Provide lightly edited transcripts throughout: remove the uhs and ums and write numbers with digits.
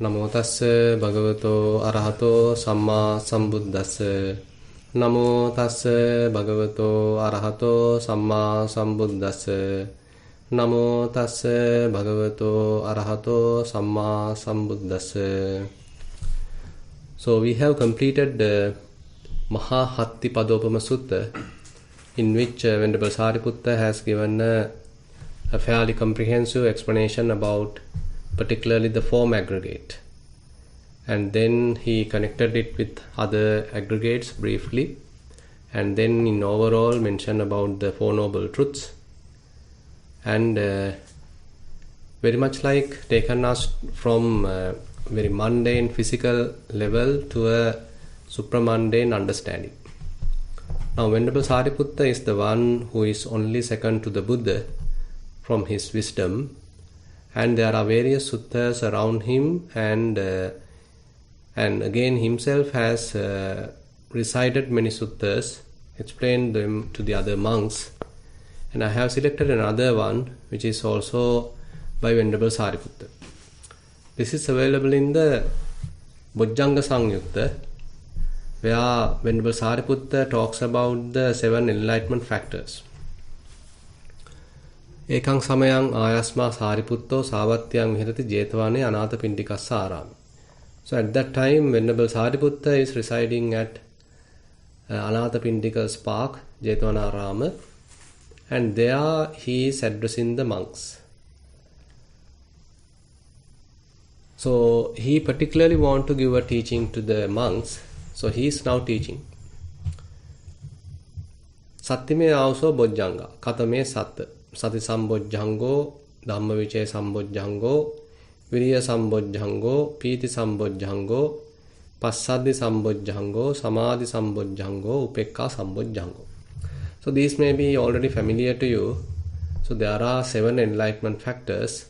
Namo tassa bhagavato arahato samma sambuddhassa. Namo tassa bhagavato arahato samma sambuddhassa. Namo tassa bhagavato arahato samma sambuddhassa. So we have completed the Mahahatti-padopama Sutta, in which Venerable Sariputta has given a fairly comprehensive explanation about particularly the form aggregate, and then he connected it with other aggregates briefly, and then in overall mentioned about the Four Noble Truths, and very much like taken us from a very mundane physical level to a supramundane understanding. Now Venerable Sariputta is the one who is only second to the Buddha from his wisdom, and there are various suttas around him, and again himself has recited many suttas, explained them to the other monks, and I have selected another one which is also by Venerable Sariputta. This is available in the Bojjhanga Samyutta, where Venerable Sariputta talks about the 7 enlightenment factors. Ekang samayang ayasma sariputto savattyang vihirati jetavane anatapindikassa arami. So at that time Venerable Sariputta is residing at Anatapindika's park, Jetvanarama, and there he is addressing the monks. So he particularly want to give a teaching to the monks, so he is now teaching. Sattime also bojjhanga, katame satta. Sati sambojjhango, Dhammavichaya sambojjhango, Viriya sambojjhango, Piti sambojjhango, Passadi sambojjhango, Samadhi sambojjhango, Upekka sambojjhango. So these may be already familiar to you. So there are 7 enlightenment factors.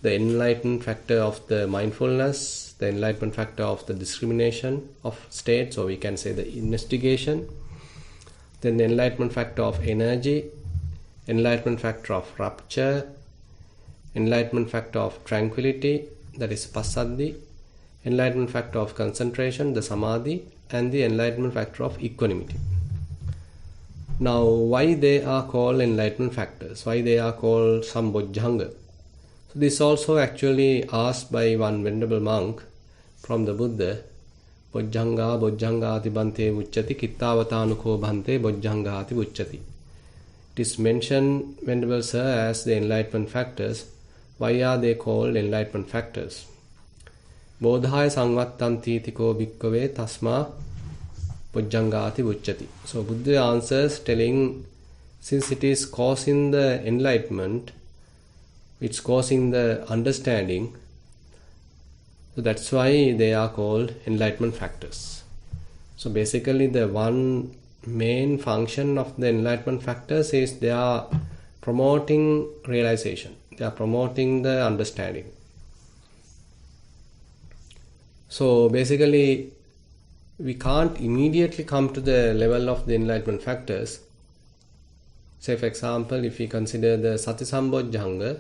The enlightenment factor of the mindfulness, the enlightenment factor of the discrimination of states, or we can say the investigation, then the enlightenment factor of energy, enlightenment factor of rapture, enlightenment factor of tranquility, that is passaddhi, enlightenment factor of concentration, the samadhi, and the enlightenment factor of equanimity. Now, why they are called enlightenment factors? Why they are called sambojjhanga? So this also actually asked by one venerable monk from the Buddha. Bojjhanga bojjhangati bhante uchchati kittavatanuko bhante bojjhangati uchchati. It is mentioned, Venerable Sir, as the enlightenment factors. Why are they called enlightenment factors? Bodhaya samvattanti tiko bhikkave tasma bojjhangati uchchati. So Buddha answers telling, since it is causing the enlightenment, it's causing the understanding, so that's why they are called enlightenment factors. So basically the one main function of the enlightenment factors is they are promoting realization, they are promoting the understanding. So basically we can't immediately come to the level of the enlightenment factors. Say for example, if we consider the Sati Sambojjhanga,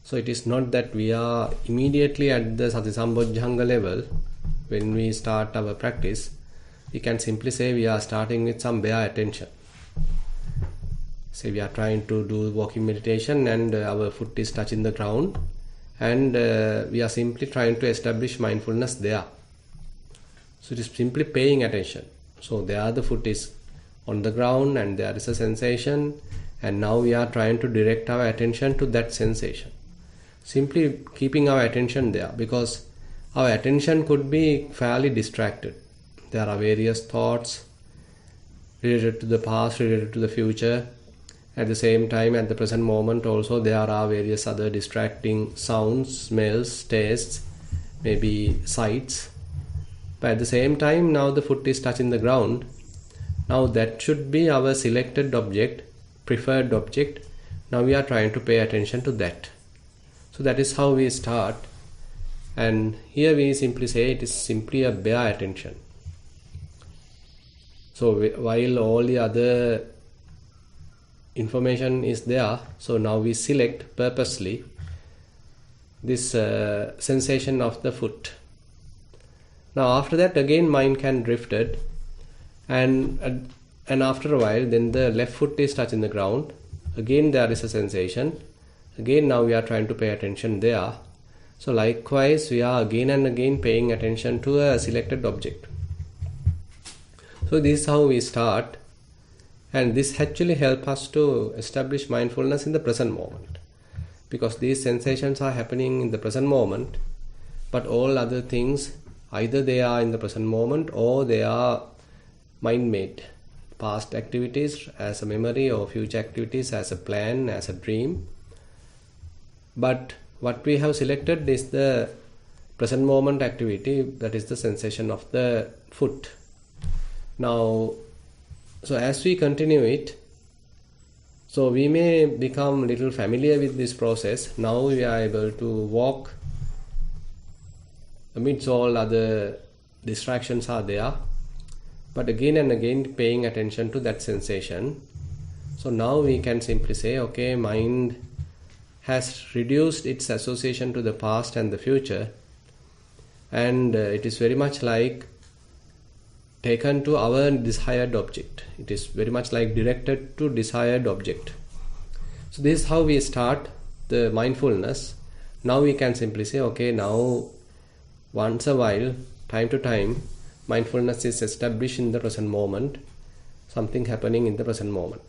so it is not that we are immediately at the Sati Sambojjhanga level when we start our practice. We can simply say we are starting with some bare attention. Say we are trying to do walking meditation and our foot is touching the ground, and we are simply trying to establish mindfulness there. So it is simply paying attention. So there the foot is on the ground and there is a sensation, and now we are trying to direct our attention to that sensation. Simply keeping our attention there, because our attention could be fairly distracted. There are various thoughts related to the past, related to the future. At the same time, at the present moment also, there are various other distracting sounds, smells, tastes, maybe sights. But at the same time, now the foot is touching the ground. Now that should be our selected object, preferred object. Now we are trying to pay attention to that. So that is how we start. And here we simply say it is simply a bare attention. So while all the other information is there, so now we select purposely this sensation of the foot. Now after that again mind can drifted, and after a while then the left foot is touching the ground. Again there is a sensation. Again now we are trying to pay attention there. So likewise we are again and again paying attention to a selected object. So this is how we start, and this actually helps us to establish mindfulness in the present moment, because these sensations are happening in the present moment, but all other things, either they are in the present moment or they are mind-made. Past activities as a memory or future activities as a plan, as a dream. But what we have selected is the present moment activity, that is the sensation of the foot. Now, so as we continue it, so we may become little familiar with this process. Now we are able to walk amidst all other distractions are there, but again and again paying attention to that sensation. So now we can simply say, okay, mind has reduced its association to the past and the future, and it is very much like taken to our desired object. It is very much like directed to desired object. So this is how we start the mindfulness. Now we can simply say, okay, now once a while, time to time, mindfulness is established in the present moment, something happening in the present moment.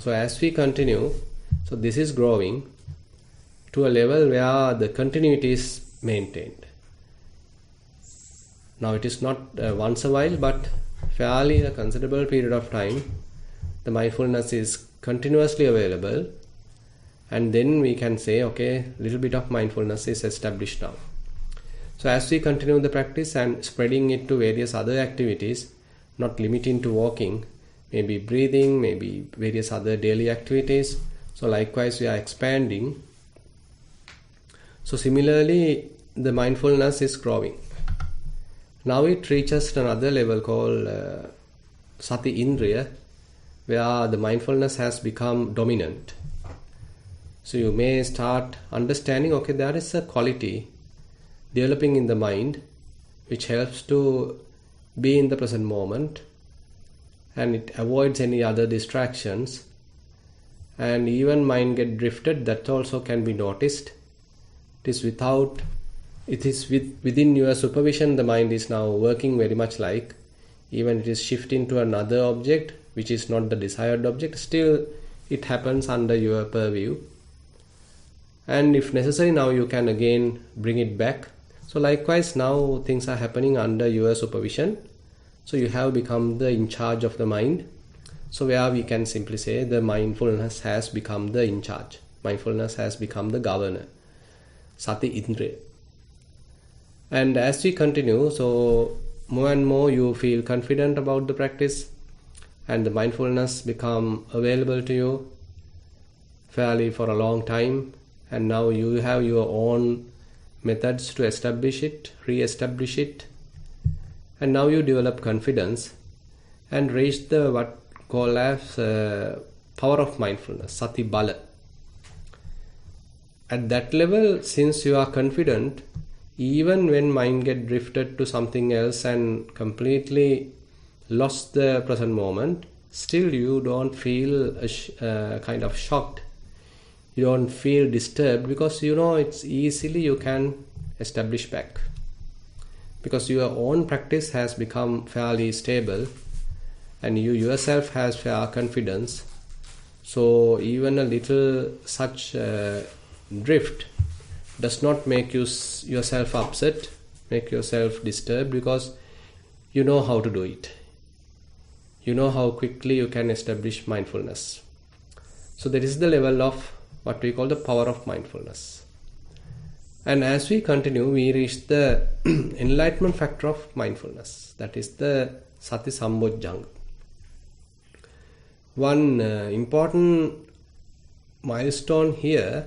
So as we continue, so this is growing to a level where the continuity is maintained. Now it is not once a while, but fairly a considerable period of time the mindfulness is continuously available, and then we can say, okay, little bit of mindfulness is established now. So as we continue the practice and spreading it to various other activities, not limiting to walking, maybe breathing, maybe various other daily activities, so likewise we are expanding. So similarly the mindfulness is growing. Now it reaches another level called Sati Indriya, where the mindfulness has become dominant. So you may start understanding, okay, there is a quality developing in the mind which helps to be in the present moment, and it avoids any other distractions, and even mind get drifted, that also can be noticed. It is within your supervision, the mind is now working very much like, even it is shifting to another object which is not the desired object, still it happens under your purview, and if necessary now you can again bring it back. So likewise now things are happening under your supervision, so you have become the in charge of the mind. So where we can simply say the mindfulness has become the in charge, mindfulness has become the governor, Sati Indriya. And as we continue, so more and more you feel confident about the practice, and the mindfulness become available to you fairly for a long time, and now you have your own methods to establish it, re-establish it, and now you develop confidence and reach the what called as power of mindfulness, Sati Bala. At that level, since you are confident, even when mind get drifted to something else and completely lost the present moment, still you don't feel kind of shocked. You don't feel disturbed, because you know it's easily you can establish back, because your own practice has become fairly stable and you yourself has fair confidence. So even a little such drift does not make yourself upset, make yourself disturbed, because you know how to do it. You know how quickly you can establish mindfulness. So that is the level of what we call the power of mindfulness. And as we continue, we reach the enlightenment factor of mindfulness, that is the Sati Sambojjhanga. One important milestone here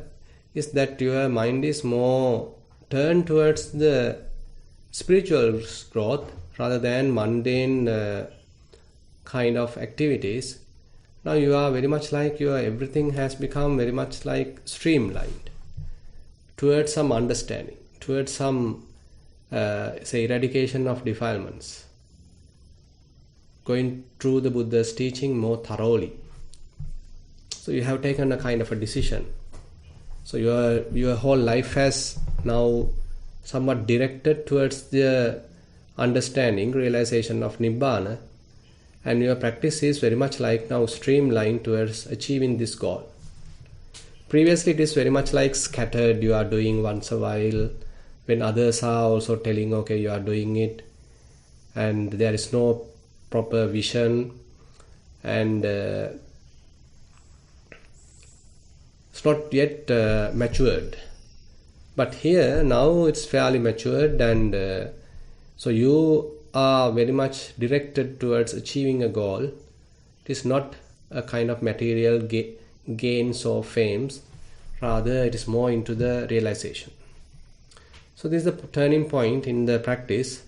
is that your mind is more turned towards the spiritual growth rather than mundane kind of activities. Now you are very much like everything has become very much like streamlined. towards some understanding, towards some, say, eradication of defilements, going through the Buddha's teaching more thoroughly. So you have taken a kind of a decision. So your whole life has now somewhat directed towards the understanding, realization of Nibbana, and your practice is very much like now streamlined towards achieving this goal. Previously it is very much like scattered, you are doing once a while, when others are also telling, okay, you are doing it, and there is no proper vision, and it's not yet matured. But here now it's fairly matured, and so you are very much directed towards achieving a goal. It is not a kind of material gains or fames, rather it is more into the realization. So this is the turning point in the practice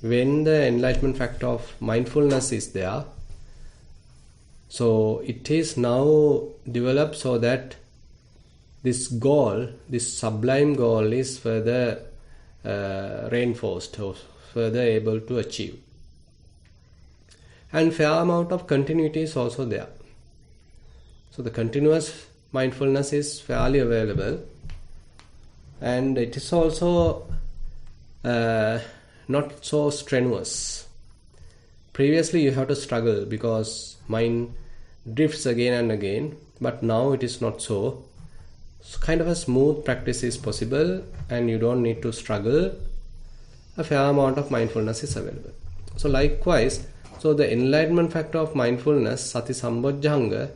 when the enlightenment factor of mindfulness is there. So it is now developed so that this goal, this sublime goal, is further reinforced or further able to achieve. And fair amount of continuity is also there. So the continuous mindfulness is fairly available, and it is also not so strenuous. Previously you have to struggle because mind drifts again and again, but now it is not so. So kind of a smooth practice is possible, and you don't need to struggle. A fair amount of mindfulness is available. So likewise, so the enlightenment factor of mindfulness, sati sambojjhanga,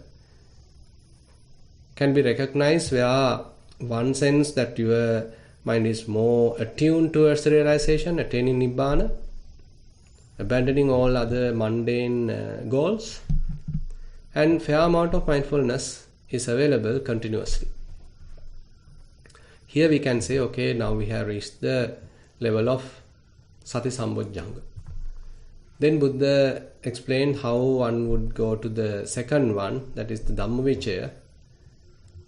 can be recognized where one sense that your mind is more attuned towards the realization, attaining Nibbana, abandoning all other mundane goals, and fair amount of mindfulness is available continuously. Here we can say, okay, now we have reached the level of sati sambojjhanga. Then Buddha explained how one would go to the second one, that is the Dhammavicaya,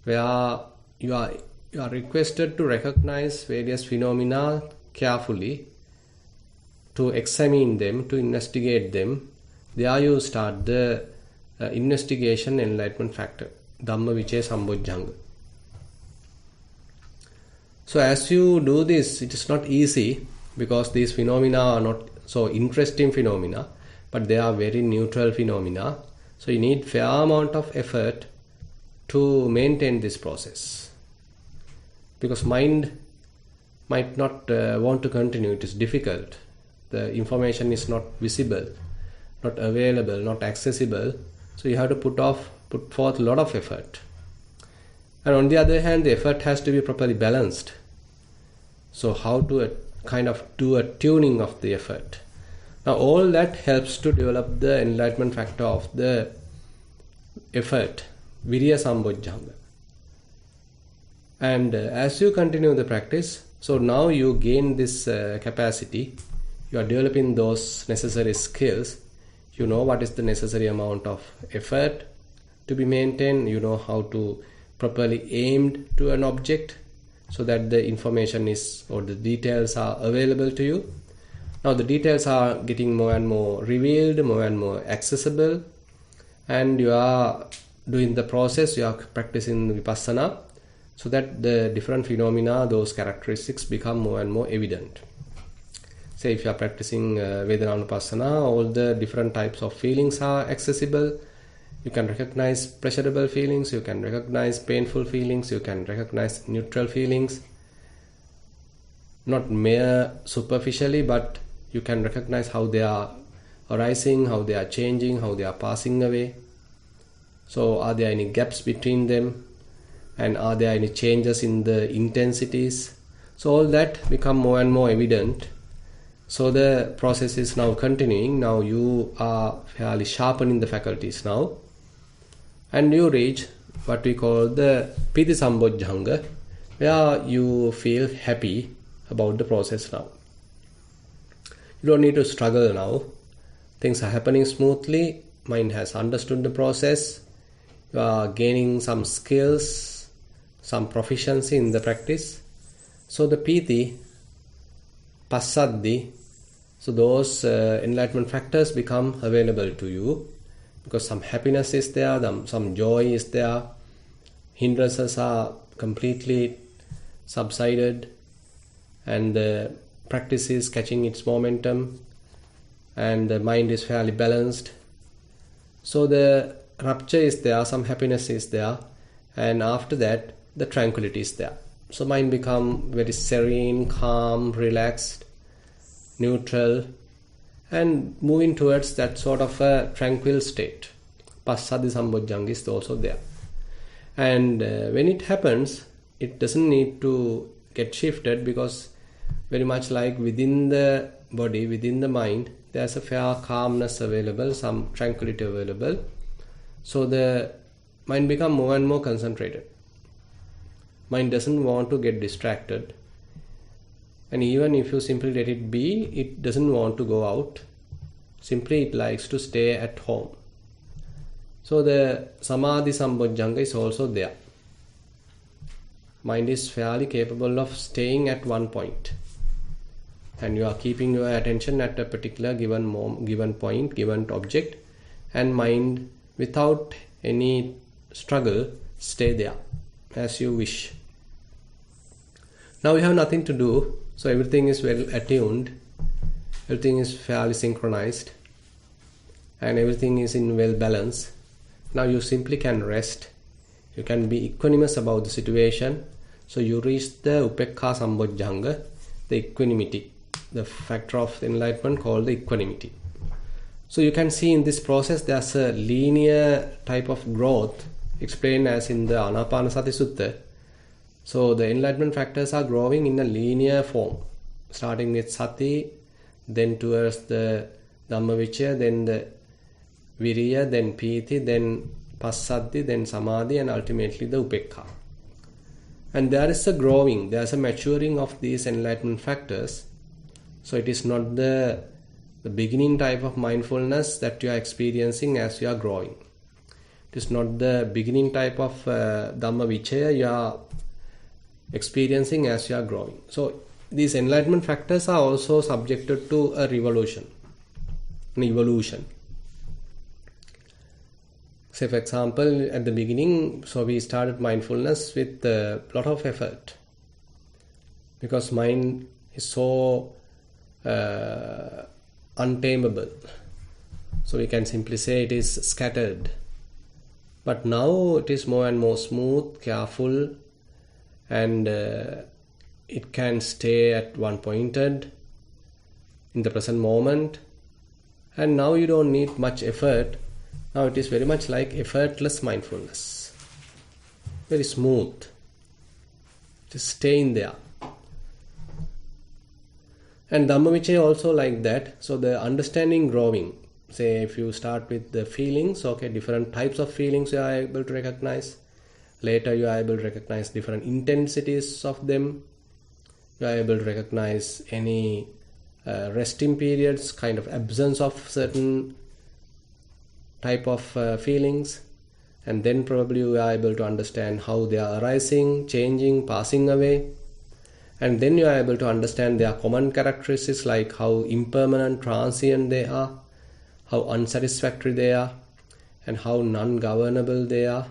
where you are requested to recognize various phenomena carefully, to examine them, to investigate them. There you start the investigation enlightenment factor, Dhammavicaya Sambojjhanga. So as you do this, it is not easy, because these phenomena are not so interesting phenomena, but they are very neutral phenomena. So you need fair amount of effort to maintain this process, because mind might not want to continue. It is difficult. The information is not visible, not available, not accessible. So you have to put forth a lot of effort. And on the other hand, the effort has to be properly balanced. So how to kind of do a tuning of the effort. Now all that helps to develop the enlightenment factor of the effort, Viriya Sambojjhanga. And as you continue the practice, so now you gain this capacity, you are developing those necessary skills, you know what is the necessary amount of effort to be maintained, you know how to properly aim to an object so that the information is, or the details are available to you. Now the details are getting more and more revealed, more and more accessible, and you are doing the process, you are practicing vipassana, so that the different phenomena, those characteristics become more and more evident. Say if you are practicing Vedananupassana, all the different types of feelings are accessible. You can recognize pleasurable feelings, you can recognize painful feelings, you can recognize neutral feelings. Not mere superficially, but you can recognize how they are arising, how they are changing, how they are passing away. So are there any gaps between them? And are there any changes in the intensities? So all that become more and more evident. So the process is now continuing. Now you are fairly sharpening the faculties now. And you reach what we call the Piti Sambojjhanga, where you feel happy about the process now. You don't need to struggle now. Things are happening smoothly. Mind has understood the process. You are gaining some skills, some proficiency in the practice. So the piti, passaddhi, so those enlightenment factors become available to you because some happiness is there, some joy is there, hindrances are completely subsided, and the practice is catching its momentum, and the mind is fairly balanced. So the rapture is there, some happiness is there, and after that the tranquility is there. So mind become very serene, calm, relaxed, neutral, and moving towards that sort of a tranquil state. Passaddhi Sambojjhanga is also there. And when it happens, it doesn't need to get shifted, because very much like within the body, within the mind, there's a fair calmness available, some tranquility available. So the mind become more and more concentrated. Mind doesn't want to get distracted. And even if you simply let it be, it doesn't want to go out. Simply it likes to stay at home. So the Samadhi Sambojjhanga is also there. Mind is fairly capable of staying at one point. And you are keeping your attention at a particular given point, given object. And mind, without any struggle, stay there as you wish. Now you have nothing to do. So everything is well attuned, everything is fairly synchronized, and everything is in well balance. Now you simply can rest. You can be equanimous about the situation. So you reach the Upekkha Sambojjhanga, the equanimity, the factor of enlightenment called the equanimity. So you can see in this process there's a linear type of growth explained as in the Anapanasati Sutta. So the enlightenment factors are growing in a linear form, starting with sati, then towards the Dhammavicaya, then the viriya, then piti, then passaddhi, then samadhi, and ultimately the upekkha. And there is a growing, there is a maturing of these enlightenment factors. So it is not the beginning type of mindfulness that you are experiencing as you are growing. It is not the beginning type of Dhammavicaya you are experiencing as you are growing. So these enlightenment factors are also subjected to a revolution, an evolution. Say for example, at the beginning, so we started mindfulness with a lot of effort, because mind is so untamable. So we can simply say it is scattered. But now it is more and more smooth, careful, and it can stay at one pointed in the present moment. And now you don't need much effort. Now it is very much like effortless mindfulness, very smooth, just staying there. And Dhammavicaya also like that. So the understanding growing. Say if you start with the feelings, okay, different types of feelings you are able to recognize. Later you are able to recognize different intensities of them. You are able to recognize any resting periods, kind of absence of certain type of feelings. And then probably you are able to understand how they are arising, changing, passing away. And then you are able to understand their common characteristics, like how impermanent, transient they are, how unsatisfactory they are, and how non-governable they are.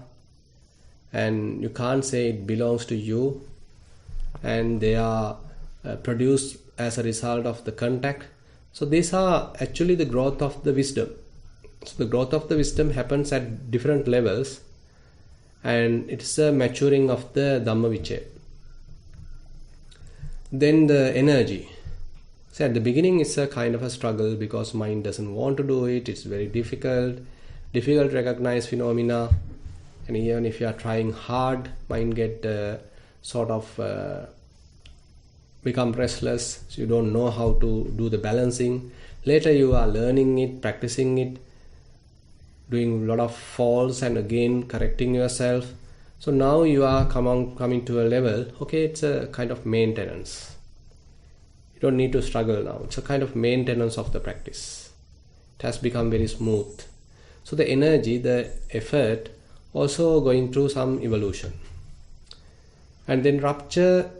And you can't say it belongs to you, and they are produced as a result of the contact. So these are actually the growth of the wisdom. So the growth of the wisdom happens at different levels, and it's a maturing of the Dhammavicaya. Then the energy. So at the beginning it's a kind of a struggle, because mind doesn't want to do it. It's very difficult to recognize phenomena. And even if you are trying hard, mind get sort of become restless. So you don't know how to do the balancing. Later you are learning it, practicing it, doing a lot of falls and again correcting yourself. So now you are coming to a level, okay, it's a kind of maintenance. You don't need to struggle now. It's a kind of maintenance of the practice. It has become very smooth. So the energy, the effort, also going through some evolution. And then rapture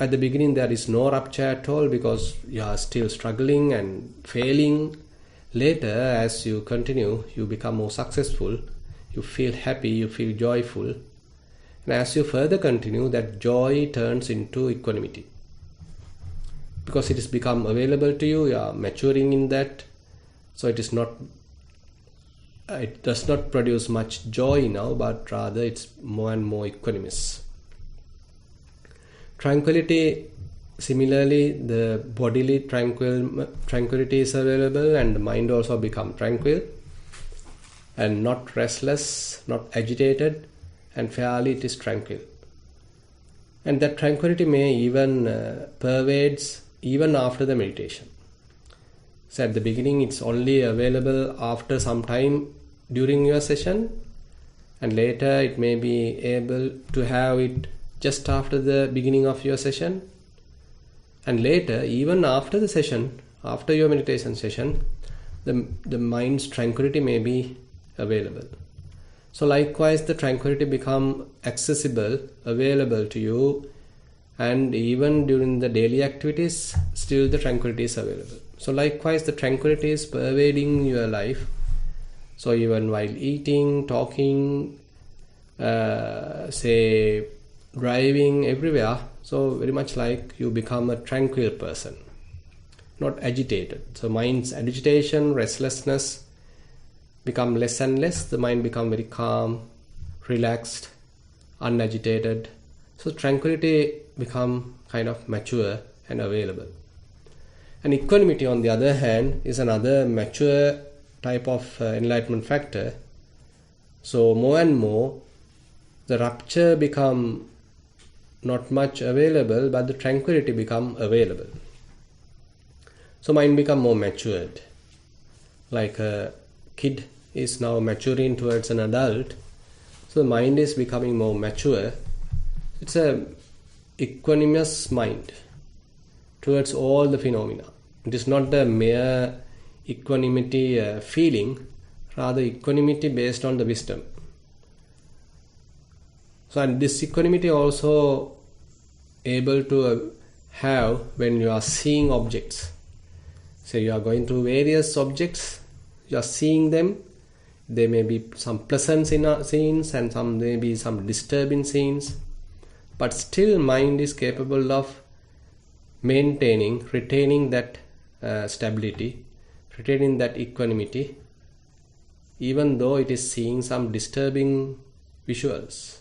at the beginning there is no rupture at all because you are still struggling and failing. Later, as you continue, you become more successful, you feel happy, you feel joyful. And as you further continue, that joy turns into equanimity. Because it has become available to you, you are maturing in that. So it does not produce much joy now, but rather it's more and more equanimous. Tranquility, similarly, the bodily tranquility is available, and the mind also become tranquil and not restless, not agitated, and fairly it is tranquil. And that tranquility may even pervades even after the meditation. So at the beginning it's only available after some time during your session, and later it may be able to have it just after the beginning of your session, and later even after the session, after your meditation session, the mind's tranquility may be available. So likewise the tranquility become accessible, available to you, and even during the daily activities still the tranquility is available. So likewise the tranquility is pervading your life. So even while eating, talking, say driving, everywhere, so very much like you become a tranquil person, not agitated. So mind's agitation, restlessness become less and less. The mind become very calm, relaxed, unagitated. So tranquility become kind of mature and available. And equanimity, on the other hand, is another mature type of enlightenment factor. So more and more the rupture become not much available, but the tranquility become available. So mind become more matured. Like a kid is now maturing towards an adult, so the mind is becoming more mature. It's a equanimous mind towards all the phenomena. It is not the mere equanimity feeling, rather equanimity based on the wisdom. So and this equanimity also able to have when you are seeing objects. So you are going through various objects, you are seeing them. There may be some pleasant scenes and some may be some disturbing scenes, but still mind is capable of maintaining, retaining that stability, retaining that equanimity, even though it is seeing some disturbing visuals.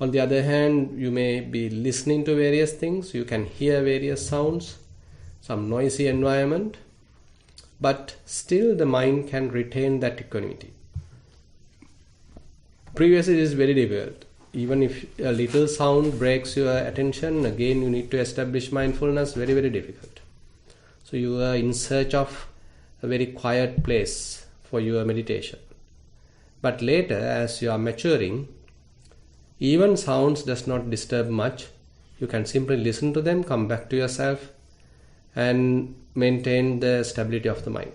On the other hand, you may be listening to various things, you can hear various sounds, some noisy environment, but still the mind can retain that equanimity. Previously it is very difficult. Even if a little sound breaks your attention, again you need to establish mindfulness, very, very difficult. So you are in search of a very quiet place for your meditation. But later, as you are maturing, even sounds does not disturb much. You can simply listen to them, come back to yourself, and maintain the stability of the mind.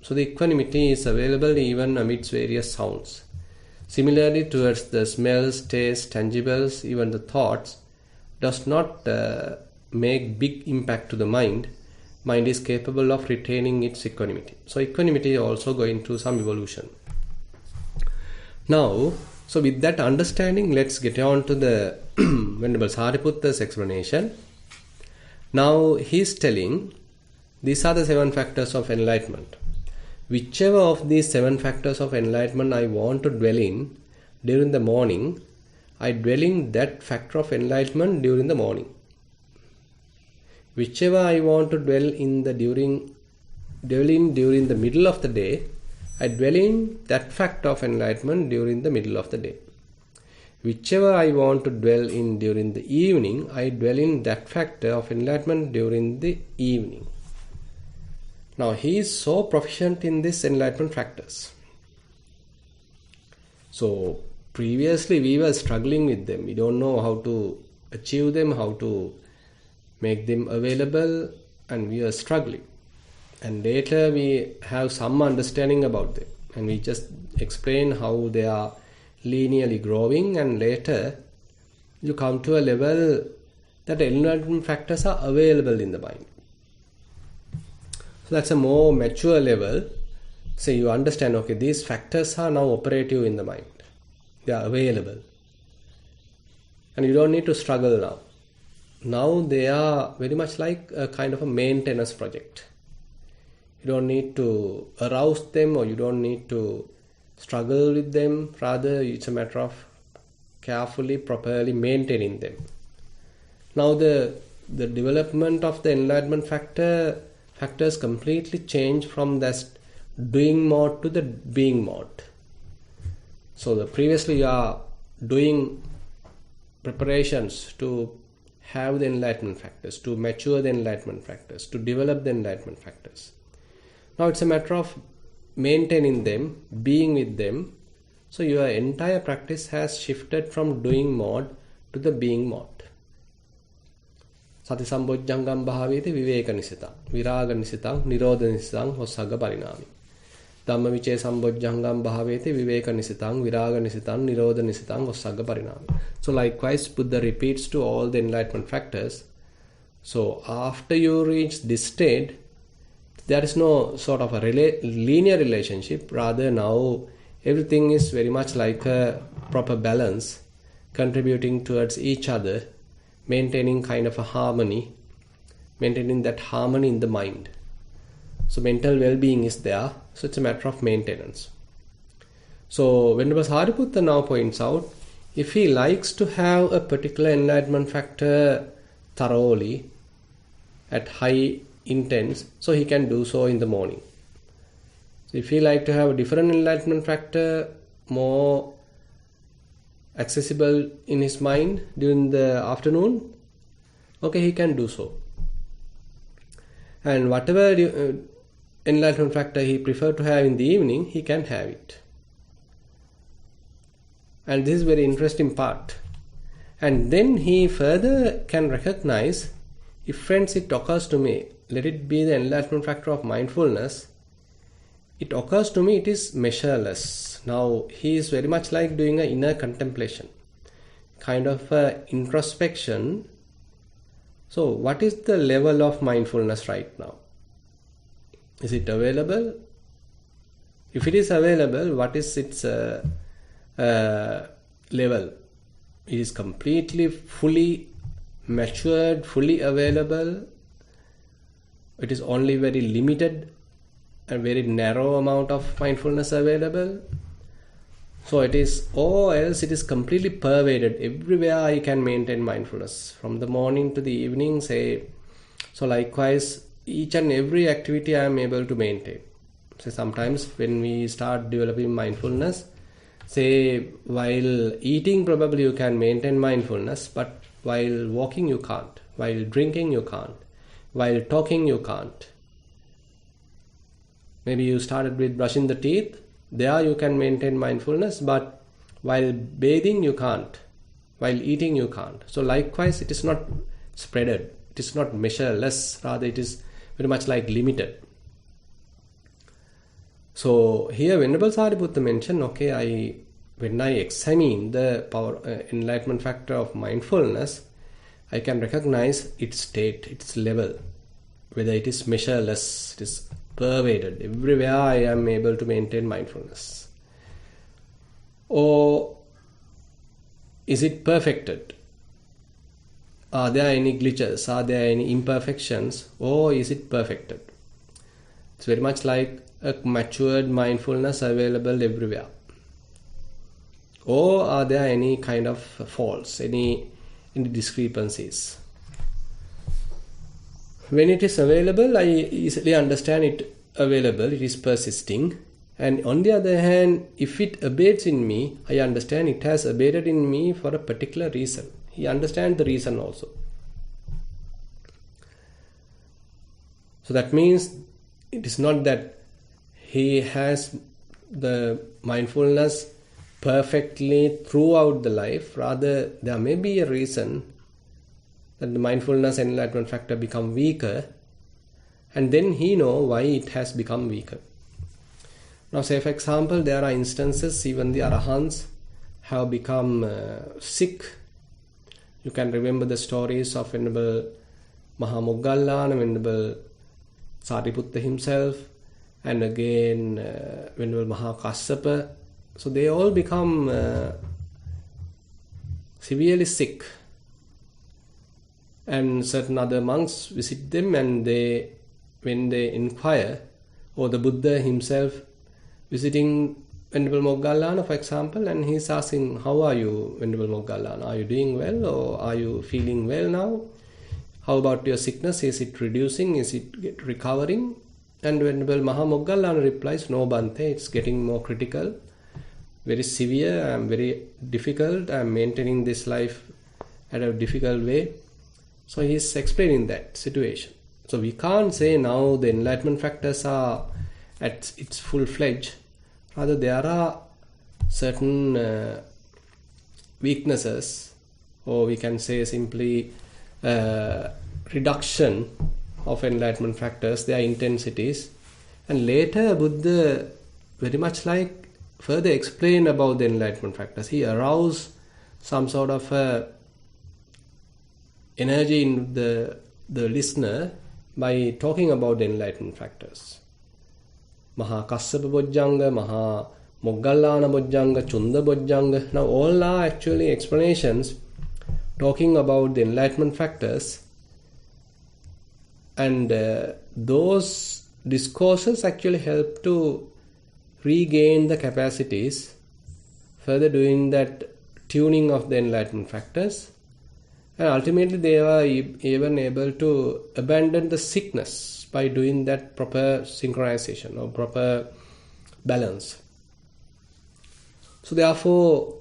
So the equanimity is available even amidst various sounds. Similarly, towards the smells, tastes, tangibles, even the thoughts, does not make big impact to the mind. Mind is capable of retaining its equanimity. So equanimity is also going through some evolution. Now, so with that understanding, let's get on to the Venerable Sariputta's explanation. Now he is telling, these are the 7 factors of enlightenment. Whichever of these 7 factors of enlightenment I want to dwell in during the morning, I dwell in that factor of enlightenment during the morning. Whichever I want to dwell in during the middle of the day, I dwell in that fact of enlightenment during the middle of the day. Whichever I want to dwell in during the evening, I dwell in that factor of enlightenment during the evening. Now he is so proficient in these enlightenment factors. So previously we were struggling with them. We don't know how to achieve them, how to make them available, and we are struggling. And later we have some understanding about them, and we just explain how they are linearly growing, and later you come to a level that enlightenment factors are available in the mind. So that's a more mature level. So you understand, okay, these factors are now operative in the mind. They are available. And you don't need to struggle now. Now they are very much like a kind of a maintenance project. You don't need to arouse them, or you don't need to struggle with them. Rather, it's a matter of carefully, properly maintaining them. Now the development of the enlightenment factors completely change from that doing mode to the being mode. So previously you are doing preparations to have the enlightenment factors, to mature the enlightenment factors, to develop the enlightenment factors. Now it's a matter of maintaining them, being with them. So your entire practice has shifted from doing mode to the being mode. Sati sambojjhangam bhavete viveka nisitang, viraga nisitang, nirodha nisitang, hosagga parinami. Dhamma vichaya sambojjhangam bhavete viveka nisitang, viraga nisitang, nirodha nisitang, hosagga parinami. So likewise, Buddha repeats to all the enlightenment factors. So after you reach this state, there is no sort of a linear relationship. Rather, now everything is very much like a proper balance, contributing towards each other, maintaining kind of a harmony, maintaining that harmony in the mind. So mental well-being is there. So it's a matter of maintenance. So Venerable Sariputta now points out, if he likes to have a particular enlightenment factor thoroughly, at high intense, so he can do so in the morning. So if he like to have a different enlightenment factor, more accessible in his mind during the afternoon, okay, he can do so. And whatever enlightenment factor he prefer to have in the evening, he can have it. And this is very interesting part. And then he further can recognize, if friends it occurs to me, let it be the enlightenment factor of mindfulness, it occurs to me it is measureless. Now he is very much like doing an inner contemplation, kind of introspection. So what is the level of mindfulness right now? Is it available? If it is available, what is its level? It is completely, fully matured, fully available. It is only very limited and very narrow amount of mindfulness available. So it is, or else it is completely pervaded. Everywhere I can maintain mindfulness from the morning to the evening, say. So likewise, each and every activity I am able to maintain. So sometimes when we start developing mindfulness, say while eating probably you can maintain mindfulness, but while walking you can't, while drinking you can't, while talking you can't. Maybe you started with brushing the teeth, there you can maintain mindfulness, but while bathing you can't, while eating you can't. So likewise, it is not spreaded, it is not measureless, rather it is very much like limited. So here Venerable Sariputta mentioned, okay, when I examine the power enlightenment factor of mindfulness, I can recognize its state, its level, whether it is measureless, it is pervaded. Everywhere I am able to maintain mindfulness. Or is it perfected? Are there any glitches? Are there any imperfections? Or is it perfected? It's very much like a matured mindfulness available everywhere. Or are there any kind of faults, any discrepancies? When it is available, I easily understand it available, it is persisting. And on the other hand, if it abates in me, I understand it has abated in me for a particular reason. He understands the reason also. So that means it is not that he has the mindfulness perfectly throughout the life. Rather, there may be a reason that the mindfulness and enlightenment factor become weaker, and then he know why it has become weaker. Now say for example, there are instances even the arahants have become sick You can remember the stories of Venerable Mahamoggallana, Venerable Sariputta himself, and again Venerable Mahakassapa. So they all become severely sick, and certain other monks visit them, and when they inquire, or the Buddha himself visiting Venerable Moggallana, for example, and he's asking, how are you, Venerable Moggallana? Are you doing well, or are you feeling well now? How about your sickness? Is it reducing? Is it recovering? And Venerable Mahamoggallana replies, no, Bhante, it's getting more critical, very severe, I'm very difficult, I'm maintaining this life at a difficult way. So he's explaining that situation. So we can't say now the enlightenment factors are at its full-fledged. Rather, there are certain weaknesses, or we can say simply reduction of enlightenment factors, their intensities. And later Buddha very much like further explain about the enlightenment factors. He aroused some sort of energy in the listener by talking about the enlightenment factors. Mahakassapa Bojjhanga, Mahamoggallana Bojjhanga, Chunda Bojjhanga. Now all are actually explanations talking about the enlightenment factors, and those discourses actually help to regain the capacities, further doing that tuning of the enlightenment factors, and ultimately they are even able to abandon the sickness by doing that proper synchronization or proper balance. So therefore,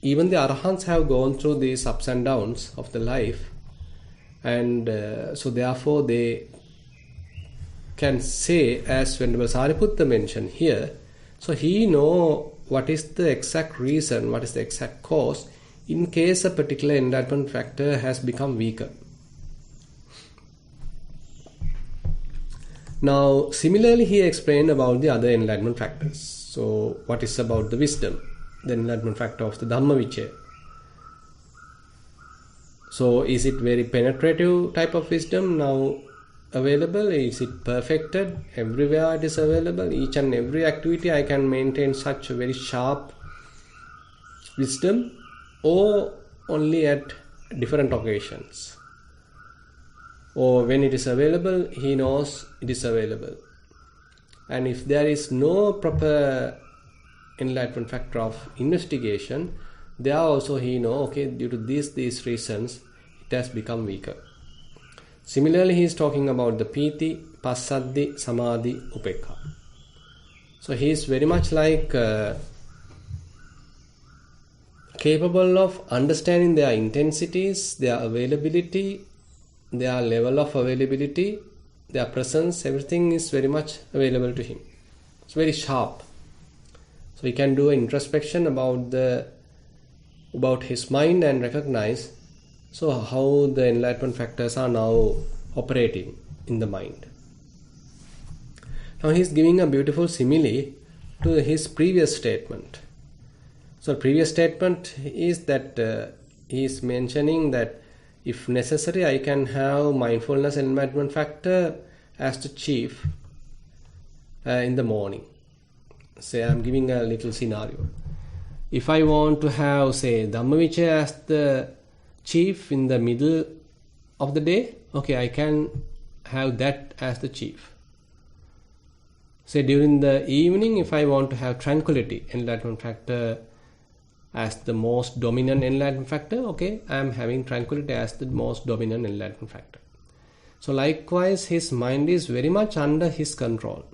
even the Arahants have gone through these ups and downs of the life, and so therefore they can say, as Venerable Sariputta mentioned here, so he know what is the exact reason, what is the exact cause in case a particular enlightenment factor has become weaker. Now, similarly, he explained about the other enlightenment factors. So, what is about the wisdom, the enlightenment factor of the Dhammavichaya? So, is it very penetrative type of wisdom now available? Is it perfected? Everywhere it is available. Each and every activity I can maintain such a very sharp wisdom, or only at different occasions? Or when it is available, he knows it is available. And if there is no proper enlightenment factor of investigation, there also he knows, okay, due to these reasons, it has become weaker. Similarly, he is talking about the piti, passaddhi, samadhi, upekha. So he is very much like capable of understanding their intensities, their availability, their level of availability, their presence, everything is very much available to him. It's very sharp. So he can do introspection about his mind and recognize how the enlightenment factors are now operating in the mind. Now he is giving a beautiful simile to his previous statement. So previous statement is that he is mentioning that if necessary, I can have mindfulness enlightenment factor as the chief in the morning. Say, I'm giving a little scenario. If I want to have, say, Dhammavichaya as the chief in the middle of the day, okay, I can have that as the chief. Say, during the evening, if I want to have tranquility enlightenment factor as the most dominant enlightenment factor, okay, I am having tranquility as the most dominant enlightenment factor. So likewise, his mind is very much under his control.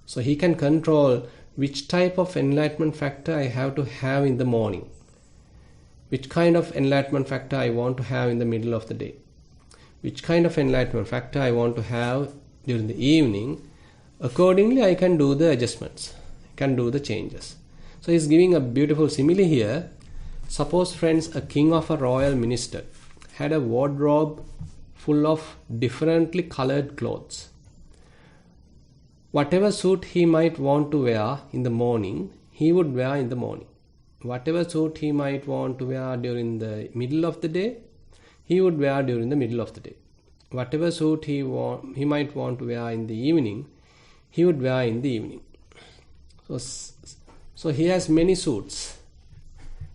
So he can control which type of enlightenment factor I have to have in the morning, which kind of enlightenment factor I want to have in the middle of the day, which kind of enlightenment factor I want to have during the evening. Accordingly, I can do the adjustments, I can do the changes. So he's giving a beautiful simile here. Suppose, friends, a king of a royal minister had a wardrobe full of differently colored clothes. Whatever suit he might want to wear in the morning, he would wear in the morning. whatever suit he might want to wear during the middle of the day, he would wear during the middle of the day. Whatever suit he might want to wear in the evening, he would wear in the evening. So he has many suits,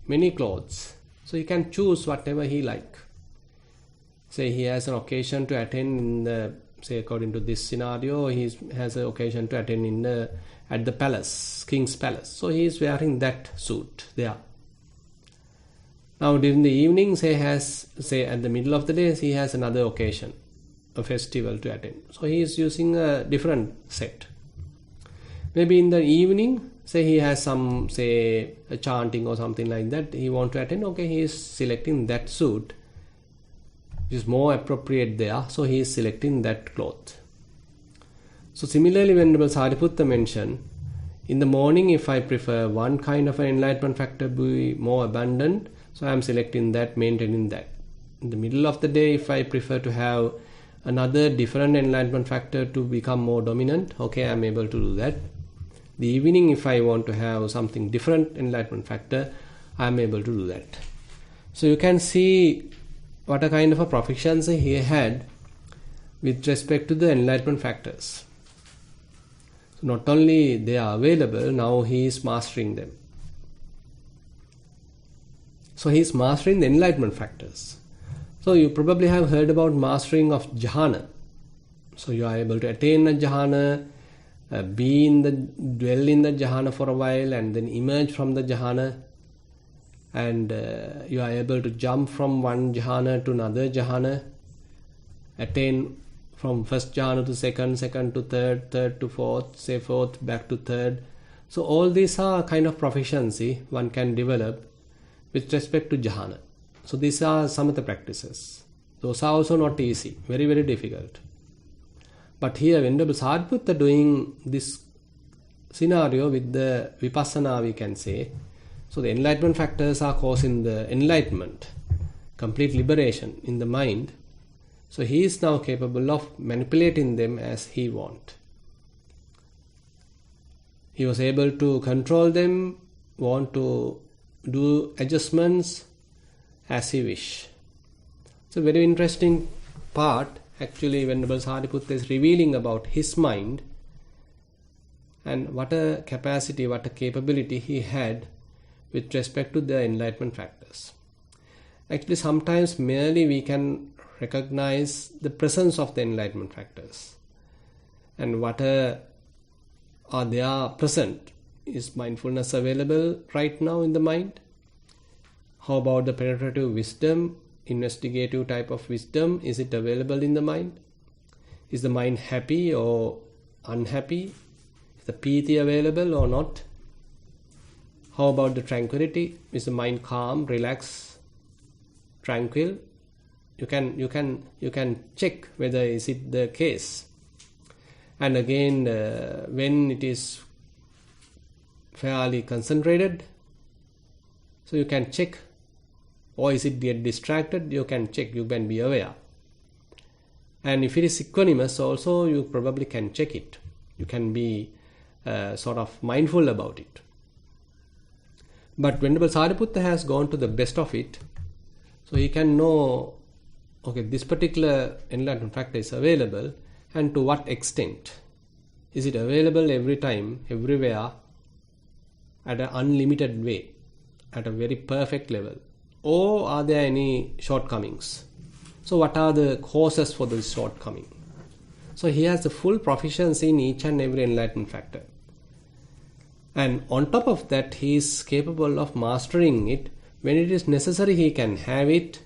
many clothes. So he can choose whatever he like. Say he has an occasion to attend in the, say according to this scenario, he has an occasion to attend at the palace, king's palace. So he is wearing that suit there. Now during the evening, say at the middle of the day, he has another occasion, a festival to attend. So he is using a different set. Maybe in the evening, say he has some, say a chanting or something like that, he want to attend, okay, he is selecting that suit, which is more appropriate there, so he is selecting that cloth. So similarly, Venerable Sariputta mentioned, in the morning if I prefer one kind of an enlightenment factor be more abundant, so I am selecting that, maintaining that. In the middle of the day, if I prefer to have another different enlightenment factor to become more dominant, okay, I am able to do that. The evening, if I want to have something different enlightenment factor, I am able to do that. So you can see what a kind of a proficiency he had with respect to the enlightenment factors. So not only they are available, now he is mastering them. So he is mastering the enlightenment factors. So you probably have heard about mastering of jhana. So you are able to attain a jhana, dwell in the jhana for a while and then emerge from the jhana, and you are able to jump from one jhana to another jhana, attain from first jhana to second, second to third, third to fourth, say fourth back to third. So all these are kind of proficiency one can develop with respect to jhana. So these are some of the practices. Those are also not easy, very, very difficult. But here Venerable Sariputta doing this scenario with the vipassana, we can say. So the enlightenment factors are causing the enlightenment, complete liberation in the mind. So he is now capable of manipulating them as he wants. He was able to control them, want to do adjustments as he wish. It's a very interesting part. Actually, Venerable Sariputta is revealing about his mind and what a capacity, what a capability he had with respect to the enlightenment factors. Actually, sometimes merely we can recognize the presence of the enlightenment factors and what are there present. Is mindfulness available right now in the mind? How about the penetrative wisdom, investigative type of wisdom? Is it available in the mind? Is the mind happy or unhappy? Is the piti available or not? How about the tranquility? Is the mind calm, relaxed, tranquil? You can check whether is it the case. And again, when it is fairly concentrated, so you can check. Or is it get distracted? You can check, you can be aware. And if it is equanimous also, you probably can check it. You can be sort of mindful about it. But Venerable Sariputta has gone to the best of it. So he can know, okay, this particular enlightenment factor is available and to what extent. Is it available every time, everywhere, at an unlimited way, at a very perfect level? Or are there any shortcomings? So what are the causes for this shortcoming? So he has the full proficiency in each and every enlightenment factor. And on top of that, he is capable of mastering it. When it is necessary, he can have it.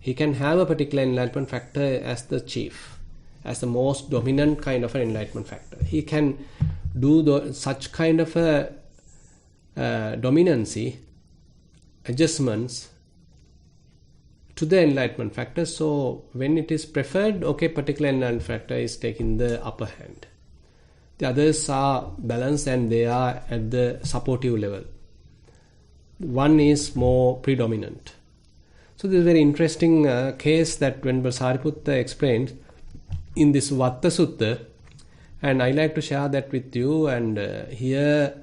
He can have a particular enlightenment factor as the chief, as the most dominant kind of an enlightenment factor. He can do such kind of a dominancy, adjustments to the enlightenment factor. So when it is preferred, okay, particular enlightenment factor is taking the upper hand. The others are balanced and they are at the supportive level. One is more predominant. So this is a very interesting case that Venerable Sariputta explained in this Vattha Sutta, and I like to share that with you. And here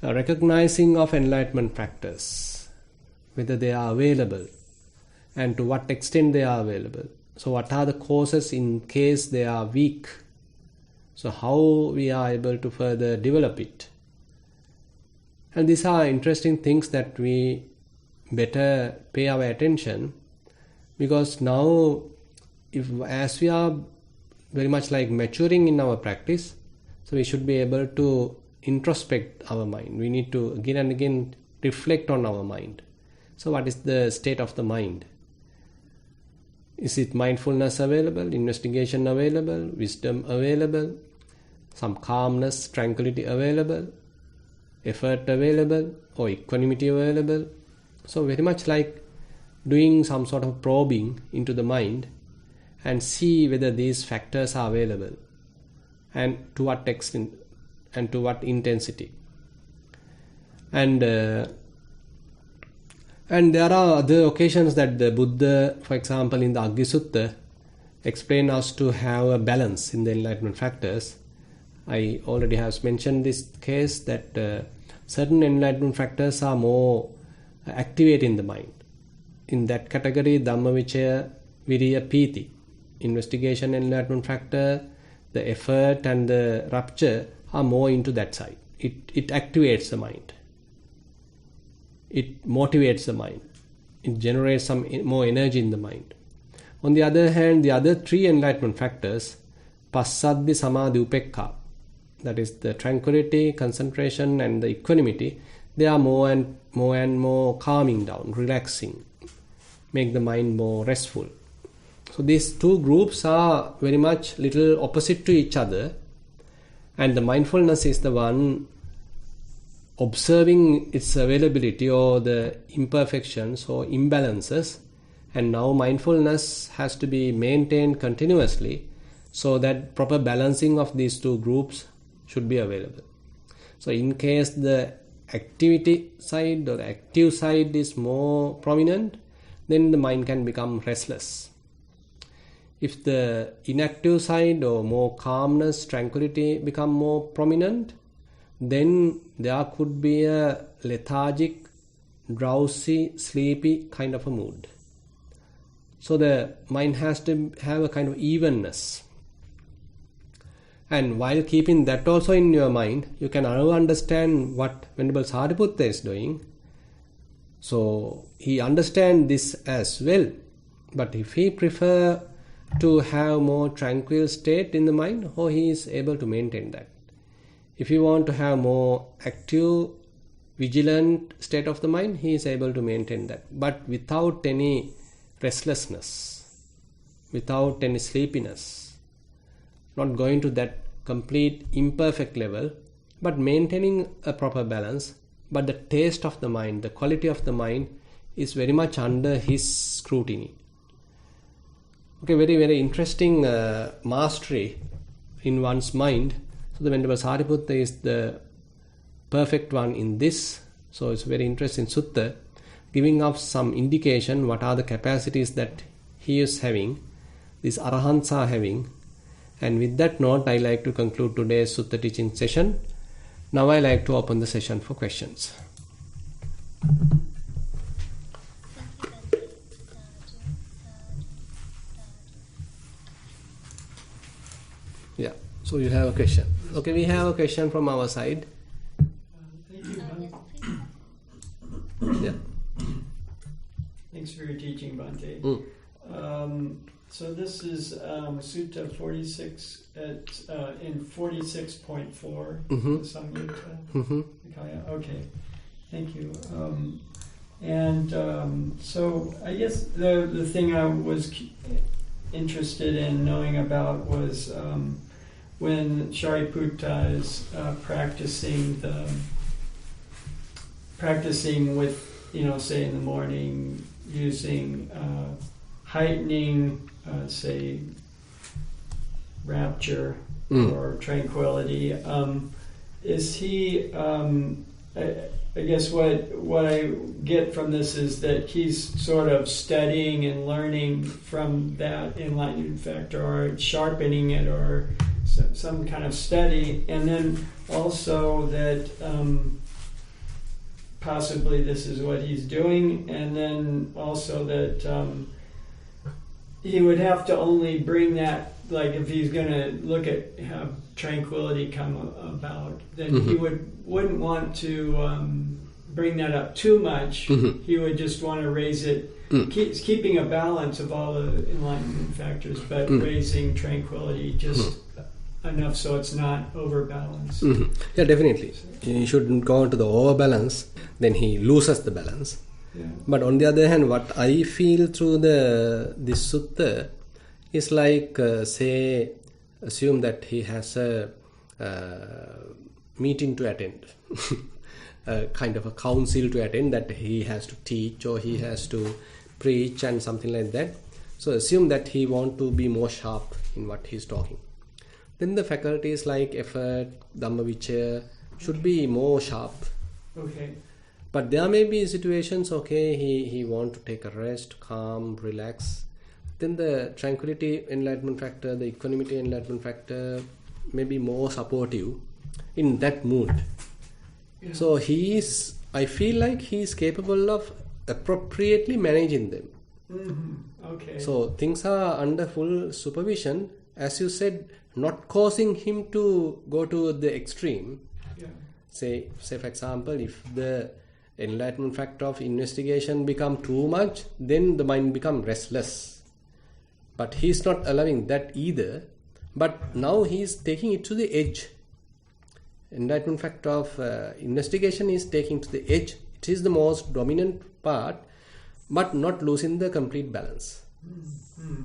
recognizing of enlightenment factors, whether they are available and to what extent they are available. So what are the causes in case they are weak? So how we are able to further develop it. And these are interesting things that we better pay our attention, because now as we are very much like maturing in our practice, so we should be able to introspect our mind. We need to again and again reflect on our mind. So what is the state of the mind? Is it mindfulness available, investigation available, wisdom available, some calmness, tranquility available, effort available, or equanimity available? So very much like doing some sort of probing into the mind and see whether these factors are available and to what extent and to what intensity. And there are other occasions that the Buddha, for example in the Aggi Sutta, explain us to have a balance in the enlightenment factors. I already have mentioned this case that certain enlightenment factors are more activate in the mind. In that category, Dhammavicaya, Viriya, Piti, investigation, enlightenment factor, the effort and the rapture are more into that side. It activates the mind. It motivates the mind. It generates some more energy in the mind. On the other hand, the other three enlightenment factors, Passaddhi, Samadhi, Upekka, that is the tranquility, concentration and the equanimity, they are more and more calming down, relaxing, make the mind more restful. So these two groups are very much little opposite to each other, and the mindfulness is the one observing its availability or the imperfections or imbalances, and now mindfulness has to be maintained continuously so that proper balancing of these two groups should be available. So in case the activity side or the active side is more prominent, then the mind can become restless. If the inactive side or more calmness, tranquility become more prominent, then there could be a lethargic, drowsy, sleepy kind of a mood. So the mind has to have a kind of evenness. And while keeping that also in your mind, you can now understand what Venerable Sariputta is doing. So he understands this as well. But if he prefer to have more tranquil state in the mind, or he is able to maintain that. If you want to have more active, vigilant state of the mind, he is able to maintain that. But without any restlessness, without any sleepiness, not going to that complete imperfect level, but maintaining a proper balance. But the taste of the mind, the quality of the mind is very much under his scrutiny. Okay, very, very interesting mastery in one's mind. So the Venerable Sariputta is the perfect one in this. So it's very interesting sutta, giving us some indication what are the capacities that he is having, these arahants are having. And with that note, I like to conclude today's sutta teaching session. Now I like to open the session for questions. Yeah, so you have a question. Okay, we have a question from our side. Thank you, Yeah. Thanks for your teaching, Bhante. So this is Sutta 46 in 46.4, Samyutta Nikaya. Okay, thank you. So I guess the thing I was interested in knowing about was when Sariputta is practicing with, say in the morning, using heightening, say, rapture or tranquility. Is he? I guess what I get from this is that he's sort of studying and learning from that enlightenment factor, or sharpening it, or some kind of study, and then also that possibly this is what he's doing, and then also that he would have to only bring that, like if he's going to look at have tranquility come about, then he wouldn't want to bring that up too much. He would just want to raise it, keeping a balance of all the enlightenment factors, but raising tranquility just enough so it's not overbalanced. Yeah, definitely. He shouldn't go into the overbalance, then he loses the balance. Yeah. But on the other hand, what I feel through this sutta is like, say, assume that he has a meeting to attend, kind of a council to attend, that he has to teach or he has to preach and something like that. So assume that he want to be more sharp in what he's talking. Then the faculties like effort, Dhammavicaya should be more sharp. Okay. But there may be situations, okay, he want to take a rest, calm, relax. Then the tranquility enlightenment factor, the equanimity enlightenment factor may be more supportive in that mood. Yeah. So I feel like he is capable of appropriately managing them. Okay. So things are under full supervision, as you said, not causing him to go to the extreme. Yeah. Say for example, if the enlightenment factor of investigation become too much, then the mind become restless. But he's not allowing that either. But now he's taking it to the edge. Enlightenment factor of investigation is taking to the edge. It is the most dominant part, but not losing the complete balance.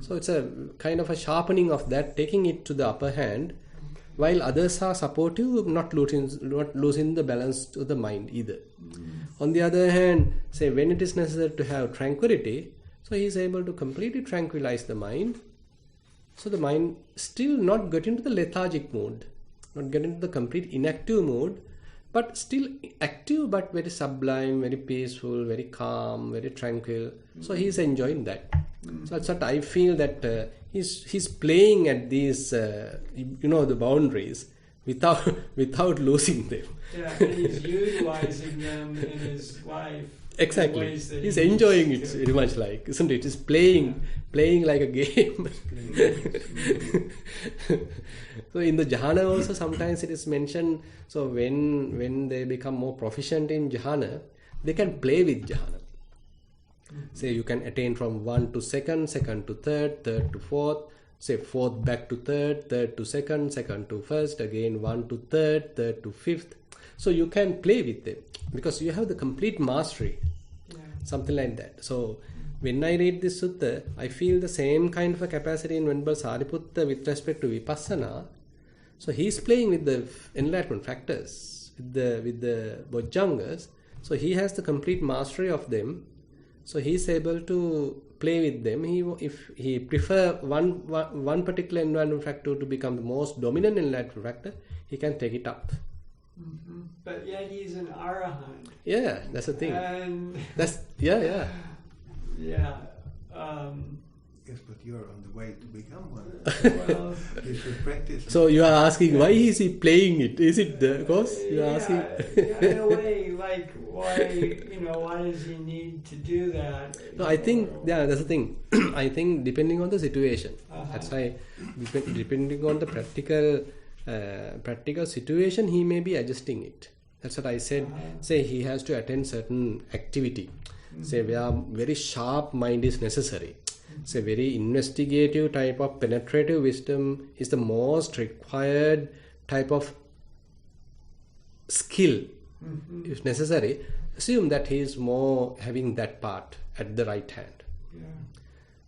So it's a kind of a sharpening of that, taking it to the upper hand, while others are supportive, not losing the balance to the mind either. On the other hand, say when it is necessary to have tranquility, so he is able to completely tranquilize the mind. So the mind still not get into the lethargic mood, not get into the complete inactive mood, but still active, but very sublime, very peaceful, very calm, very tranquil. So he is enjoying that. So that's what I feel, that he's playing at these, the boundaries without losing them. Yeah, and he's utilizing them in his life. Exactly. He's enjoying it very much, like, isn't it? He's playing like a game. So in the jhana also sometimes it is mentioned, so when they become more proficient in jhana, they can play with jhana. Say you can attain from 1 to second, second to third, third to fourth, say fourth back to third, third to second, second to first, again 1 to third, third to fifth. So you can play with them because you have the complete mastery, something like that. So when I read this sutta, I feel the same kind of a capacity in Venerable Sariputta with respect to vipassana. So he's playing with the enlightenment factors, with the bojjhangas. So he has the complete mastery of them. So he is able to play with them. If he prefer one particular enlightenment factor to become the most dominant enlightenment factor, he can take it up. But yet he's an arahant. Yeah, that's the thing. And that's yeah. Yes, but you're on the way to become one. Well, You should practice. So you are asking, why is he playing it? Is it the cause? You are asking. In a way, like why does he need to do that? No, I think that's the thing. I think depending on the situation. That's why depending on the practical situation, he may be adjusting it. That's what I said. Say he has to attend certain activity. Say where very sharp mind is necessary. Say very investigative type of penetrative wisdom is the most required type of skill. If necessary, assume that he is more having that part at the right hand.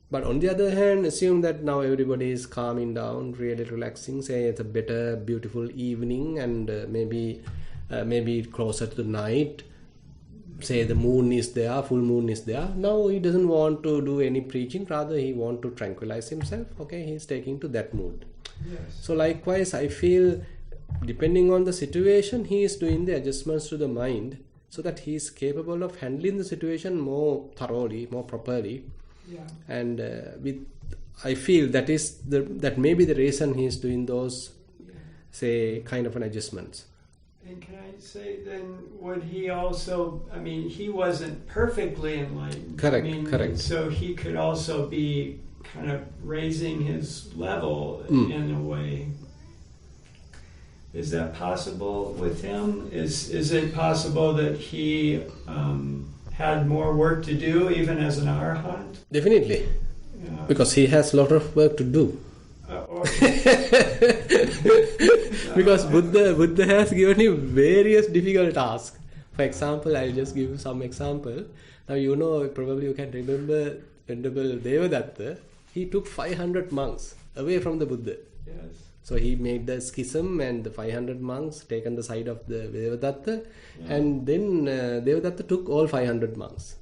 But on the other hand, assume that now everybody is calming down, really relaxing. Say it's a better, beautiful evening, and maybe closer to the night. Say the moon is there, full moon is there. Now he doesn't want to do any preaching, rather he want to tranquilize himself. Okay, he's taking to that mood. Yes. So likewise, I feel depending on the situation, he is doing the adjustments to the mind so that he is capable of handling the situation more thoroughly, more properly. And I feel that may be the reason he is doing those, say, kind of an adjustments. And can I say then, would he also, I mean, he wasn't perfectly enlightened. Correct, I mean, correct. So he could also be kind of raising his level in a way. Is that possible with him? Is it possible that he had more work to do even as an arahant? Definitely. Because he has a lot of work to do. Because Buddha has given him various difficult tasks. For example, I'll just give you some example. Now probably you can remember Venerable Devadatta. He took 500 monks away from the Buddha. Yes. So he made the schism and the 500 monks taken the side of the Devadatta, and then Devadatta took all 500 monks.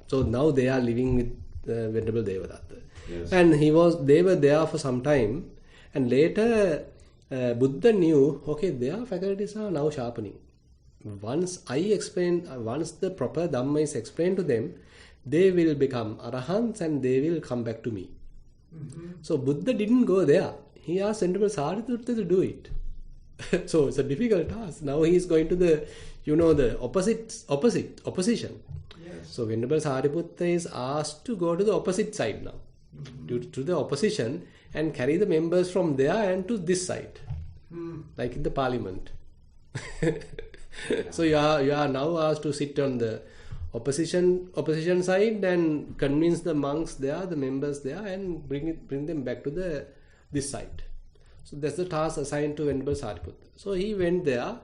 So now they are living with Venerable Devadatta. Yes. And they were there for some time, and later Buddha knew, okay, their faculties are now sharpening. Once the proper Dhamma is explained to them, they will become arahants and they will come back to me. So Buddha didn't go there. He asked Venerable Sariputta to do it. So it's a difficult task. Now he is going to the opposition. Yes. So Venerable Sariputta is asked to go to the opposite side now, to the opposition, and carry the members from there and to this side, like in the parliament. So you are now asked to sit on the opposition side and convince the monks there, the members there, and bring them back to this side. So that's the task assigned to Venerable Sariputta. So he went there,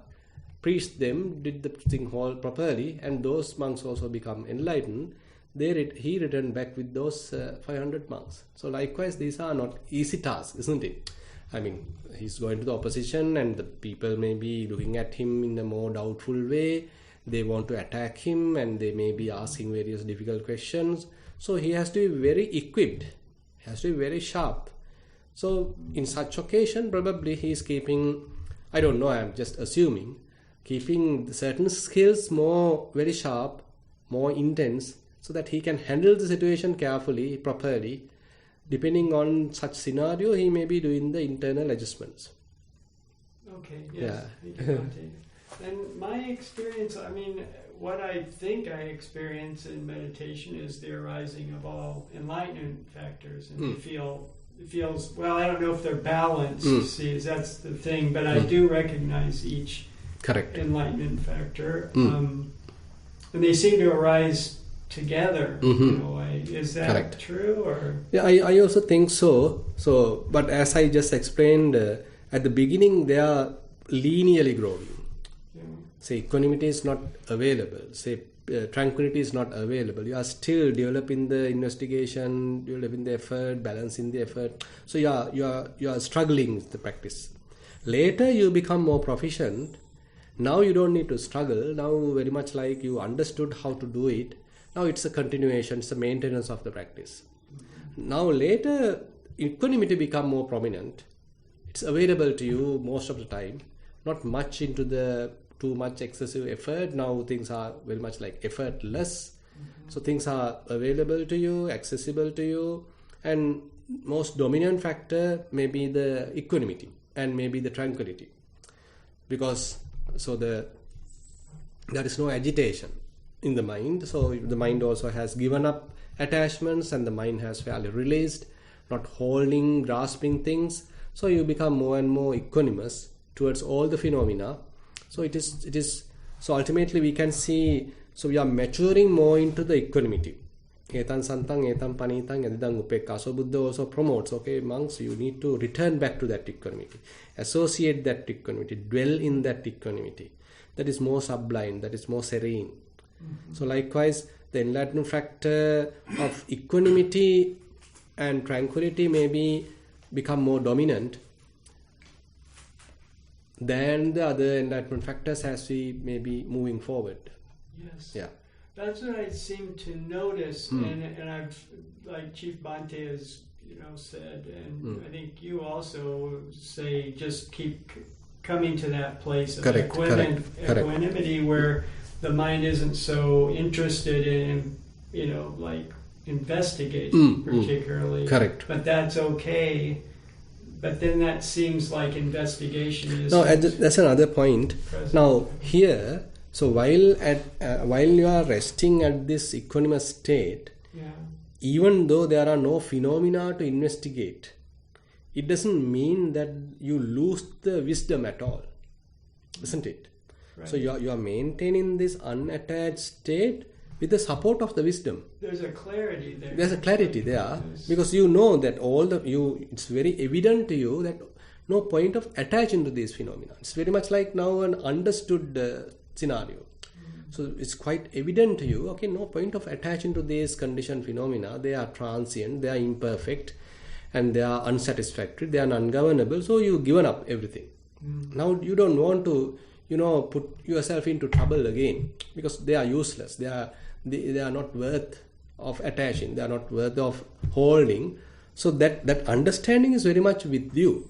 preached them, did the thing all properly, and those monks also become enlightened. He returned back with those 500 monks. So likewise, these are not easy tasks, isn't it? I mean, he's going to the opposition and the people may be looking at him in a more doubtful way. They want to attack him and they may be asking various difficult questions. So he has to be very equipped. He has to be very sharp. So in such occasion, probably he is keeping, I don't know, I'm just assuming, keeping certain skills very sharp, more intense, so that he can handle the situation carefully, properly. Depending on such scenario, he may be doing the internal adjustments. Okay, yes. Yeah. And my experience, I mean, what I think I experience in meditation is the arising of all enlightenment factors. And it feels, well, I don't know if they're balanced, see, that's the thing, but I do recognize each enlightenment factor. And they seem to arise together in a way. Is that true? Or? Yeah, I also think so. So, but as I just explained at the beginning, they are linearly growing. Yeah. Say equanimity is not available. Say tranquility is not available. You are still developing the investigation, developing the effort, balancing the effort. So you are struggling with the practice. Later you become more proficient. Now you don't need to struggle. Now very much like you understood how to do it. Now it's a continuation, it's a maintenance of the practice. Now later, equanimity become more prominent. It's available to you most of the time. Not much into the too much excessive effort. Now things are very much like effortless. So things are available to you, accessible to you. And most dominant factor may be the equanimity and maybe the tranquility. Because there is no agitation in the mind. So the mind also has given up attachments and the mind has fairly released, not holding, grasping things. So you become more and more equanimous towards all the phenomena. So it is so ultimately we can see, so we are maturing more into the equanimity. Etan santang, etan panitang, yadidang upekka. So Buddha also promotes, okay, monks, you need to return back to that equanimity, associate that equanimity, dwell in that equanimity. That is more sublime, that is more serene. So likewise, the enlightenment factor of equanimity and tranquility may become more dominant than the other enlightenment factors as we may be moving forward. Yes. Yeah. That's what I seem to notice, and I've, like Chief Bhante has, said, and I think you also say, just keep coming to that place of equanimity where the mind isn't so interested in, like investigating particularly. Correct. But that's okay But then that seems like investigation is. No, that's another point. Present. Now here, so while you are resting at this equanimous state, Yeah. even though there are no phenomena to investigate, it doesn't mean that you lose the wisdom at all, isn't it? Right. So you are maintaining this unattached state with the support of the wisdom. There's a clarity there. There's a clarity there Yes. because you know that it's very evident to you that no point of attaching to these phenomena. It's very much like now an understood scenario. So it's quite evident to you, okay, no point of attaching to these conditioned phenomena. They are transient, they are imperfect, and they are unsatisfactory, they are ungovernable. So you've given up everything. Now you don't want to, put yourself into trouble again because they are useless. They are not worth of attaching. They are not worth of holding. So that understanding is very much with you.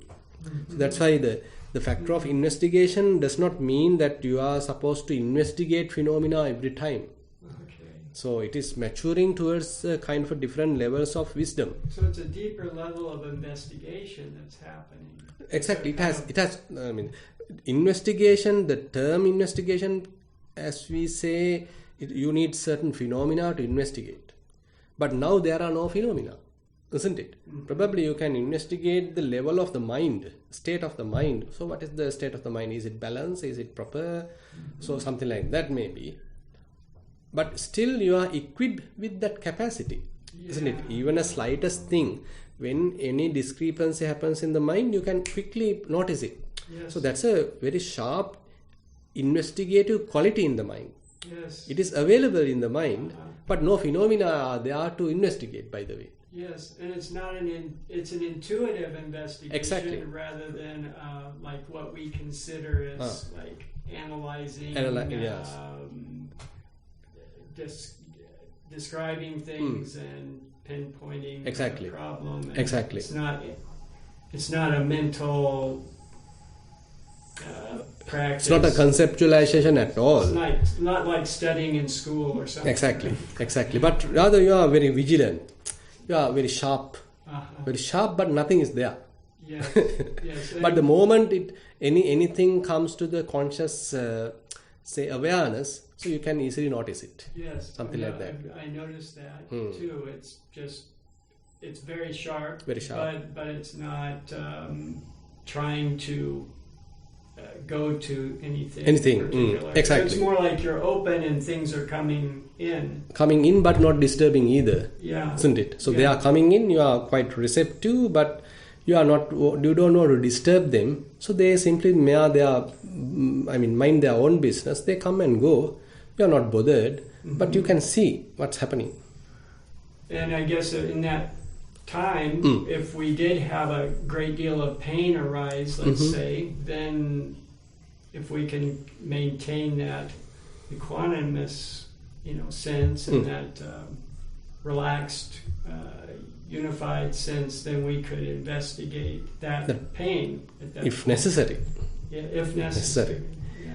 So that's why the factor of investigation does not mean that you are supposed to investigate phenomena every time. Okay. So it is maturing towards kind of a different levels of wisdom. So it's a deeper level of investigation that's happening. Exactly. It has. Investigation. The term investigation, as we say, you need certain phenomena to investigate. But now there are no phenomena, isn't it? Probably you can investigate the level of the mind, state of the mind. So what is the state of the mind? Is it balanced? Is it proper? So something like that maybe. But still you are equipped with that capacity, isn't it? Even a slightest thing, when any discrepancy happens in the mind, you can quickly notice it. Yes. So that's a very sharp investigative quality in the mind. Yes. It is available in the mind, but no phenomena are there to investigate, by the way. Yes, and it's not it's an intuitive investigation. Exactly. Rather than like what we consider as like analyzing, yes. Describing things and pinpointing Exactly. the problem. And Exactly. It's not a mental practice. It's not a conceptualization at all. It's not like studying in school or something. Exactly. But rather you are very vigilant. You are very sharp, but nothing is there. Yes. Yes. But the moment anything comes to the conscious, awareness, so you can easily notice it. Yes. Something like that. I noticed that too. It's very sharp. Very sharp. But it's not trying to go to anything. Particular. Exactly. So it's more like you're open and things are coming in. Coming in, but not disturbing either. Yeah. Isn't it? So they are coming in. You are quite receptive, but you don't want to disturb them. So they simply mind their own business. They come and go. You are not bothered, but you can see what's happening. And I guess in that time, if we did have a great deal of pain arise, let's say, then if we can maintain that equanimous, sense and that relaxed, unified sense, then we could investigate that pain at that if point. necessary. Yeah, if necessary. Yeah.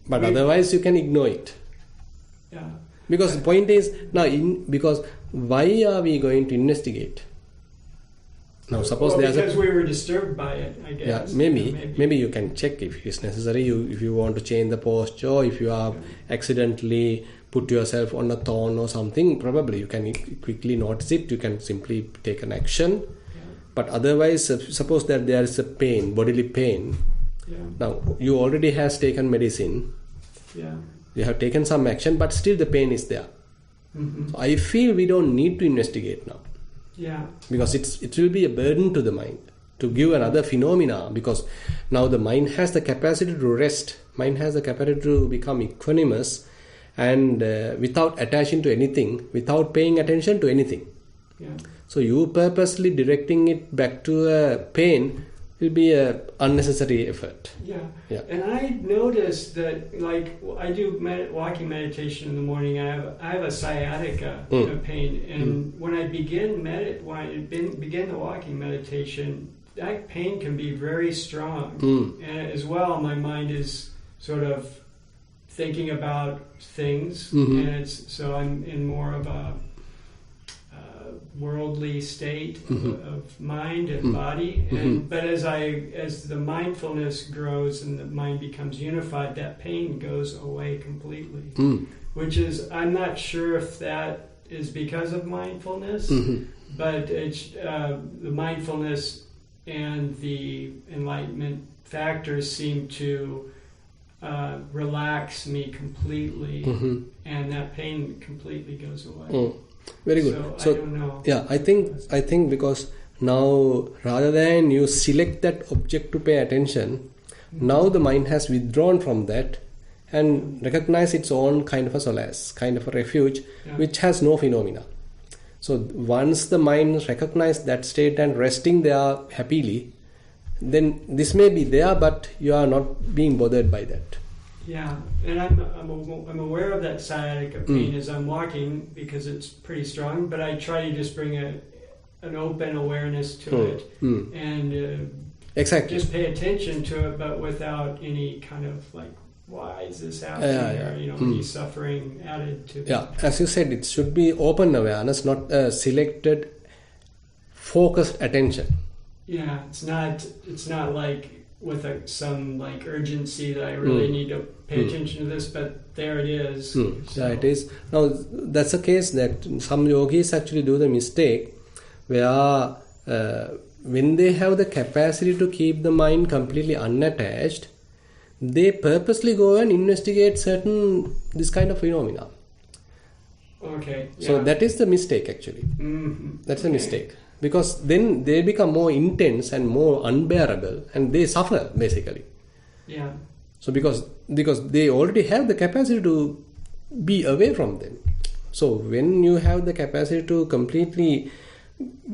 But otherwise, you can ignore it. Yeah. Because the point is because why are we going to investigate? Now, suppose because we were disturbed by it, I guess. Yeah, maybe you can check if it's necessary. If you want to change the posture, if you have accidentally put yourself on a thorn or something, probably you can quickly notice it. You can simply take an action. Yeah. But otherwise, suppose that there is a pain, bodily pain. Yeah. Now, you already has taken medicine. Yeah. You have taken some action, but still the pain is there. So I feel we don't need to investigate now. Yeah. Because it will be a burden to the mind to give another phenomena, because now the mind has the capacity to rest. Mind has the capacity to become equanimous and without attaching to anything, without paying attention to anything. Yeah. So you purposely directing it back to a pain will be a unnecessary effort. Yeah. And I noticed that, like, I do walking meditation in the morning. I have a sciatica pain, and when I begin the walking meditation, that pain can be very strong. And as well, my mind is sort of thinking about things, and so I'm in more of a worldly state of mind and body, and but as the mindfulness grows and the mind becomes unified, that pain goes away completely. Which is, I'm not sure if that is because of mindfulness, but it's the mindfulness and the enlightenment factors seem to relax me completely, and that pain completely goes away. Very good. So I don't know. Yeah, I think because now rather than you select that object to pay attention, now the mind has withdrawn from that and recognize its own kind of a solace, kind of a refuge, which has no phenomena. So once the mind recognizes that state and resting there happily, then this may be there, but you are not being bothered by that. Yeah, and I'm aware of that sciatica pain as I'm walking because it's pretty strong, but I try to just bring an open awareness to it and exactly. just pay attention to it, but without any kind of like, why is this happening? Or, any suffering added to it. Yeah, as you said, it should be open awareness, not selected, focused attention. Yeah, it's not like with some like urgency that I really need to pay attention to this, but there it is. So. Yeah, it is. Now, that's a case that some yogis actually do the mistake where when they have the capacity to keep the mind completely unattached, they purposely go and investigate this kind of phenomena. Okay. Yeah. So that is the mistake actually. That's a mistake. Because then they become more intense and more unbearable and they suffer basically. Yeah. So because they already have the capacity to be away from them. So when you have the capacity to completely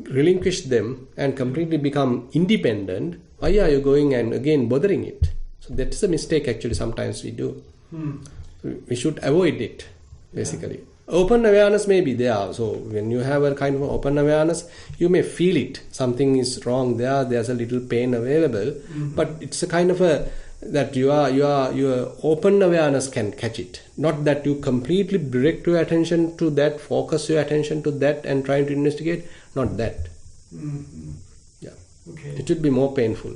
relinquish them and completely become independent, why are you going and again bothering it? So that's a mistake actually sometimes we do. We should avoid it basically. Yeah. Open awareness may be there. So when you have a kind of open awareness, you may feel it. Something is wrong there. There's a little pain available, but it's a kind of that your open awareness can catch it. Not that you completely direct your attention to that, focus your attention to that, and trying to investigate. Not that. Yeah. Okay. It should be more painful.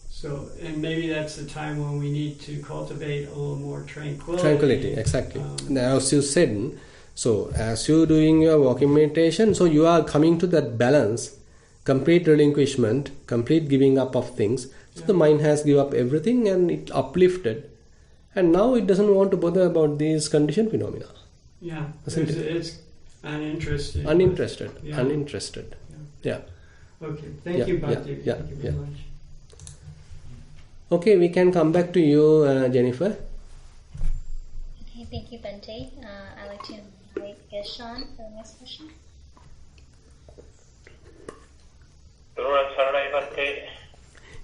So, and maybe that's the time when we need to cultivate a little more tranquility. Tranquility, exactly. Now, as you said. So, as you're doing your walking meditation, so you are coming to that balance, complete relinquishment, complete giving up of things. So the mind has given up everything and it uplifted. And now it doesn't want to bother about these conditioned phenomena. Yeah, it's uninterested. Uninterested. Yeah. Uninterested. Yeah. Okay, thank you, Bhakti. Yeah. Thank you very much. Okay, we can come back to you, Jennifer. Okay, thank you, Bhante. I'd like to invite Sean for the next question.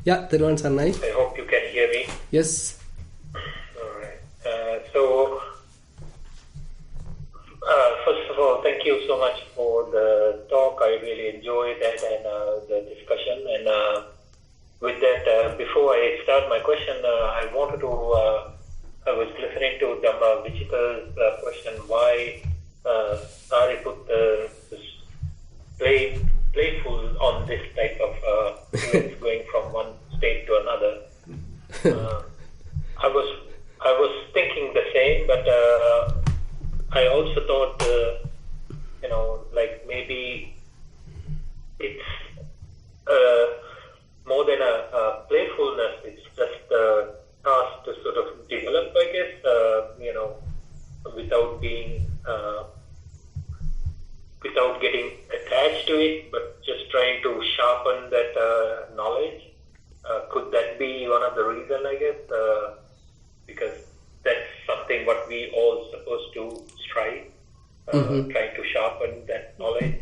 Yeah, Thero and Sanai. I hope you can hear me. Yes. Alright. First of all, thank you so much for the talk. I really enjoyed that and the discussion. And with that, before I start my question, I wanted to, I was listening to Dhamma Vichita's question, why Sariputta is playful on this type of events going from one state to another. I was thinking the same, but I also thought, like maybe it's more than a playfulness. It's just a task to sort of develop, I guess, without being, without getting attached to it, but just trying to sharpen that knowledge. Could that be one of the reasons, I guess? Because that's something what we all supposed to strive, trying to sharpen that knowledge.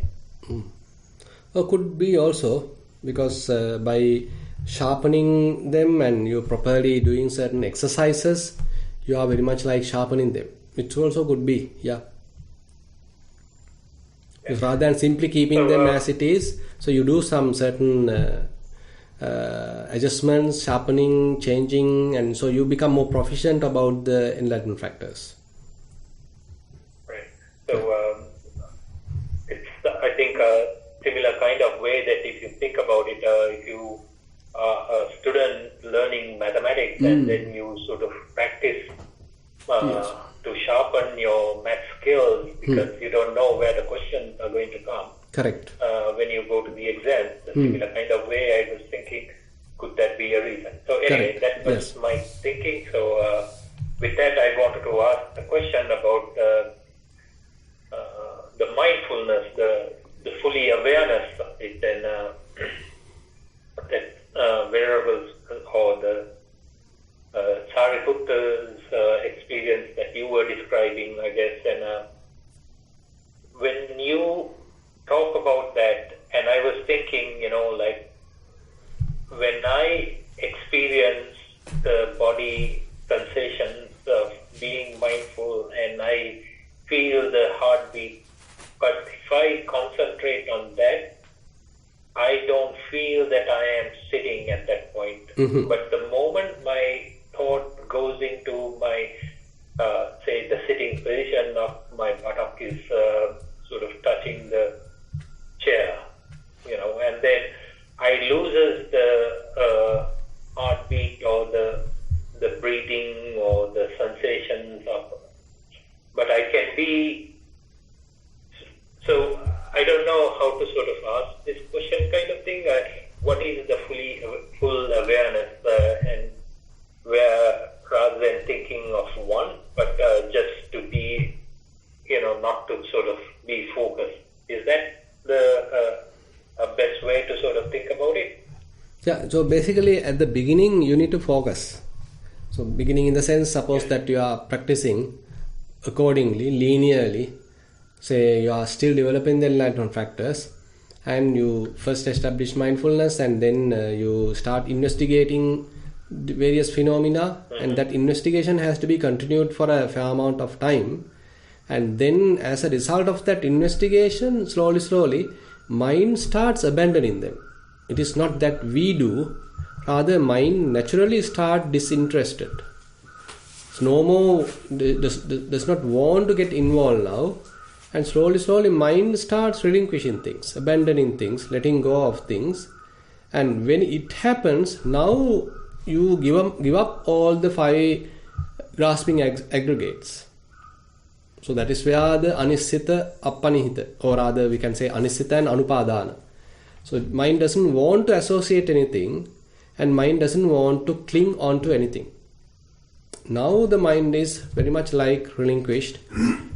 Could be also, because by sharpening them and you're properly doing certain exercises, you are very much like sharpening them. It also could be, yeah. Rather than simply keeping them as it is, so you do some certain adjustments, sharpening, changing, and so you become more proficient about the enlightenment factors. Right. So I think think about it, if you are a student learning mathematics and then you sort of practice to sharpen your math skills because you don't know where the questions are going to come. Correct. When you go to the exam, the similar kind of way, I was thinking, could that be a reason? So anyway, that was my thinking. So with that, I wanted to ask a question about the mindfulness, the fully awareness of it, and that wearables or the Sariputta's experience that you were describing, I guess, and when you talk about that, and I was thinking, like when I experience the body sensations of being mindful and I feel the heartbeat, but if I concentrate on that, I don't feel that I am sitting at that point. But the moment my thought goes into my, say, the sitting position of my buttock is sort of touching the chair, and then I loses the heartbeat or the breathing or the sensations of, but I can be, so I don't know how to sort of ask this question kind of thing. What is the full awareness and where rather than thinking of one, but just to be, not to sort of be focused. Is that the best way to sort of think about it? Yeah, so basically at the beginning you need to focus. So beginning in the sense, suppose that you are practicing accordingly, linearly, say you are still developing the enlightenment factors and you first establish mindfulness and then you start investigating the various phenomena, and that investigation has to be continued for a fair amount of time, and then as a result of that investigation, slowly mind starts abandoning them. It is not that we do, rather mind naturally start disinterested. It's no more, does not want to get involved now, and slowly mind starts relinquishing things, abandoning things, letting go of things, and when it happens, now you give up all the 5 grasping aggregates. So that is where the anissita, appanihita, or rather we can say anissita and anupadana. So mind doesn't want to associate anything, and mind doesn't want to cling on to anything. Now the mind is very much like relinquished,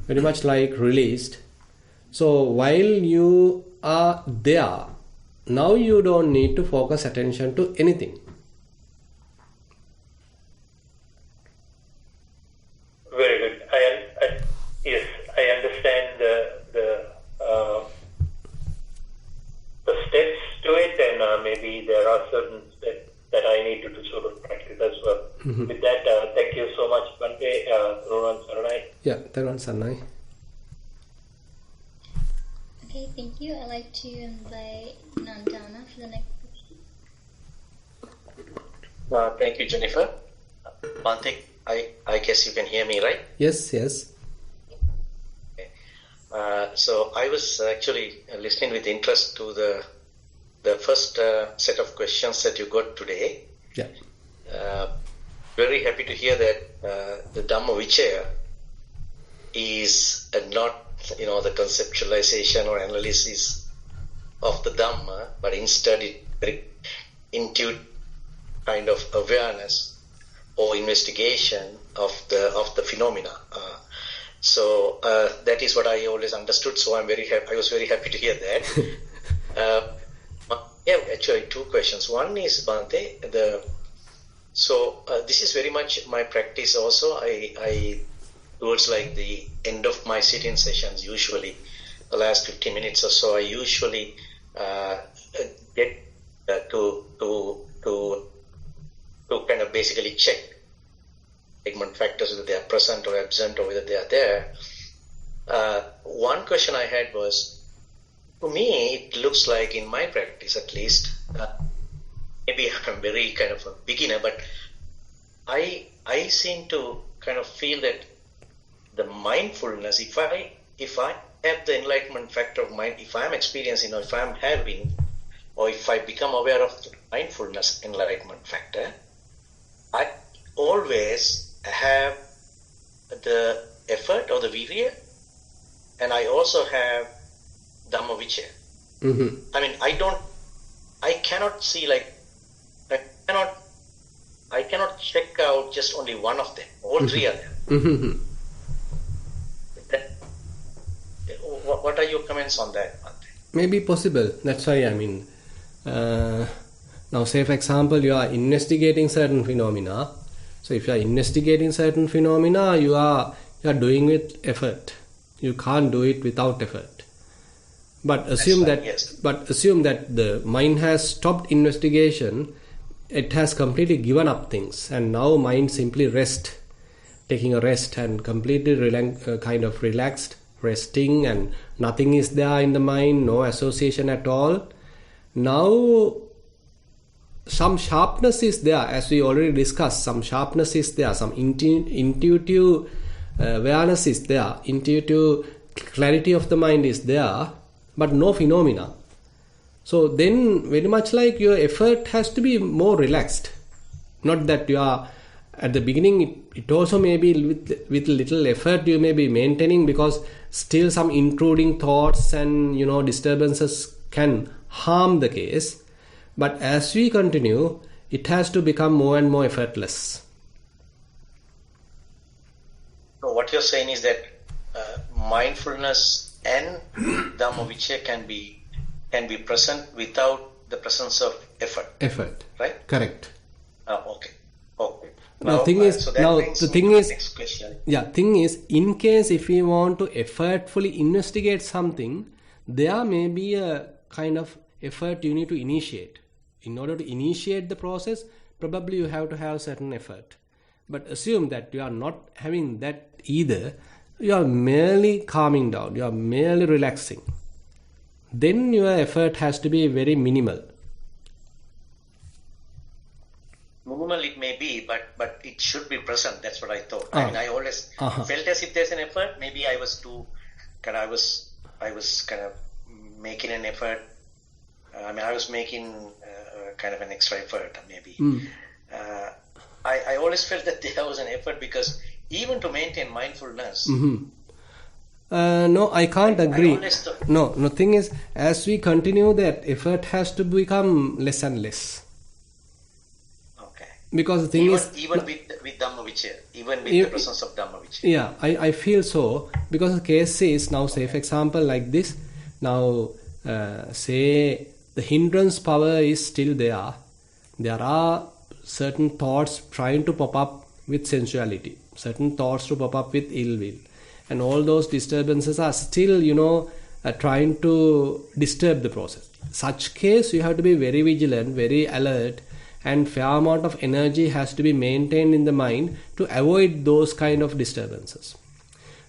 very much like released. So while you are there, now you don't need to focus attention to anything. Very good. Yes, I understand the steps to it, and maybe there are certain steps that I need to sort of practice as well. With that, thank you so much, Bhante. Thero Saranai. Yeah, Thero Saranai. Okay, thank you. I'd like to invite Nandana for the next question. Thank you, Jennifer. Bhante, I guess you can hear me, right? Yes. Okay. So I was actually listening with interest to the first set of questions that you got today. Yeah. Very happy to hear that the Dhamma Vichaya is not, the conceptualization or analysis of the Dhamma, but instead it very intuitive kind of awareness or investigation of the phenomena. So that is what I always understood. So I was very happy to hear that. Yeah, actually 2 questions. One is, Bhante, this is very much my practice also. I towards like the end of my sitting sessions, usually the last 15 minutes or so, I usually get to kind of basically check enlightenment factors, whether they are present or absent or whether they are there. One question I had was, to me, it looks like in my practice at least, maybe I'm very kind of a beginner, but I seem to kind of feel that the mindfulness, if I have the enlightenment factor of mind, if I'm experiencing or if I'm having or if I become aware of the mindfulness enlightenment factor, I always have the effort or the virya, and I also have Dhammavichaya. I mean, I cannot see I cannot check out just only one of them. All three are there. What are your comments on that? Maybe possible. That's why, I mean, now say for example, you are investigating certain phenomena. So if you are investigating certain phenomena, you are doing with effort. You can't do it without effort. But assume that the mind has stopped investigation. It has completely given up things, and now mind simply taking a rest and completely kind of relaxed, resting, and nothing is there in the mind, no association at all. Now some sharpness is there, as we already discussed. Some sharpness is there, some intuitive awareness is there, intuitive clarity of the mind is there, but no phenomena. So then very much like your effort has to be more relaxed. Not that you are at the beginning, it also may be with little effort you may be maintaining, because still some intruding thoughts and disturbances can harm the case. But as we continue, it has to become more and more effortless. So what you're saying is that mindfulness and Dhammavichaya can be present without the presence of effort. Right? Correct. Okay. Now, the thing is, in case if we want to effortfully investigate something, there may be a kind of effort you need to initiate. In order to initiate the process, probably you have to have certain effort. But assume that you are not having that either. You are merely calming down. You are merely relaxing. Then your effort has to be very minimal. Minimal it may be, but it should be present. That's what I thought. I mean, I always felt as if there's an effort. Maybe I was I was kind of making an effort. I was making kind of an extra effort, maybe. I always felt that there was an effort, because even to maintain mindfulness. No, I can't agree. No, thing is, as we continue, that effort has to become less and less. Okay. Because the thing is... Even with Dhammavichaya, even with the presence of Dhammavichaya. Yeah, I feel so. Because the case is, now say for example like this, now say the hindrance power is still there. There are certain thoughts trying to pop up with sensuality, certain thoughts to pop up with ill will. And all those disturbances are still, trying to disturb the process. Such case, you have to be very vigilant, very alert, and fair amount of energy has to be maintained in the mind to avoid those kind of disturbances.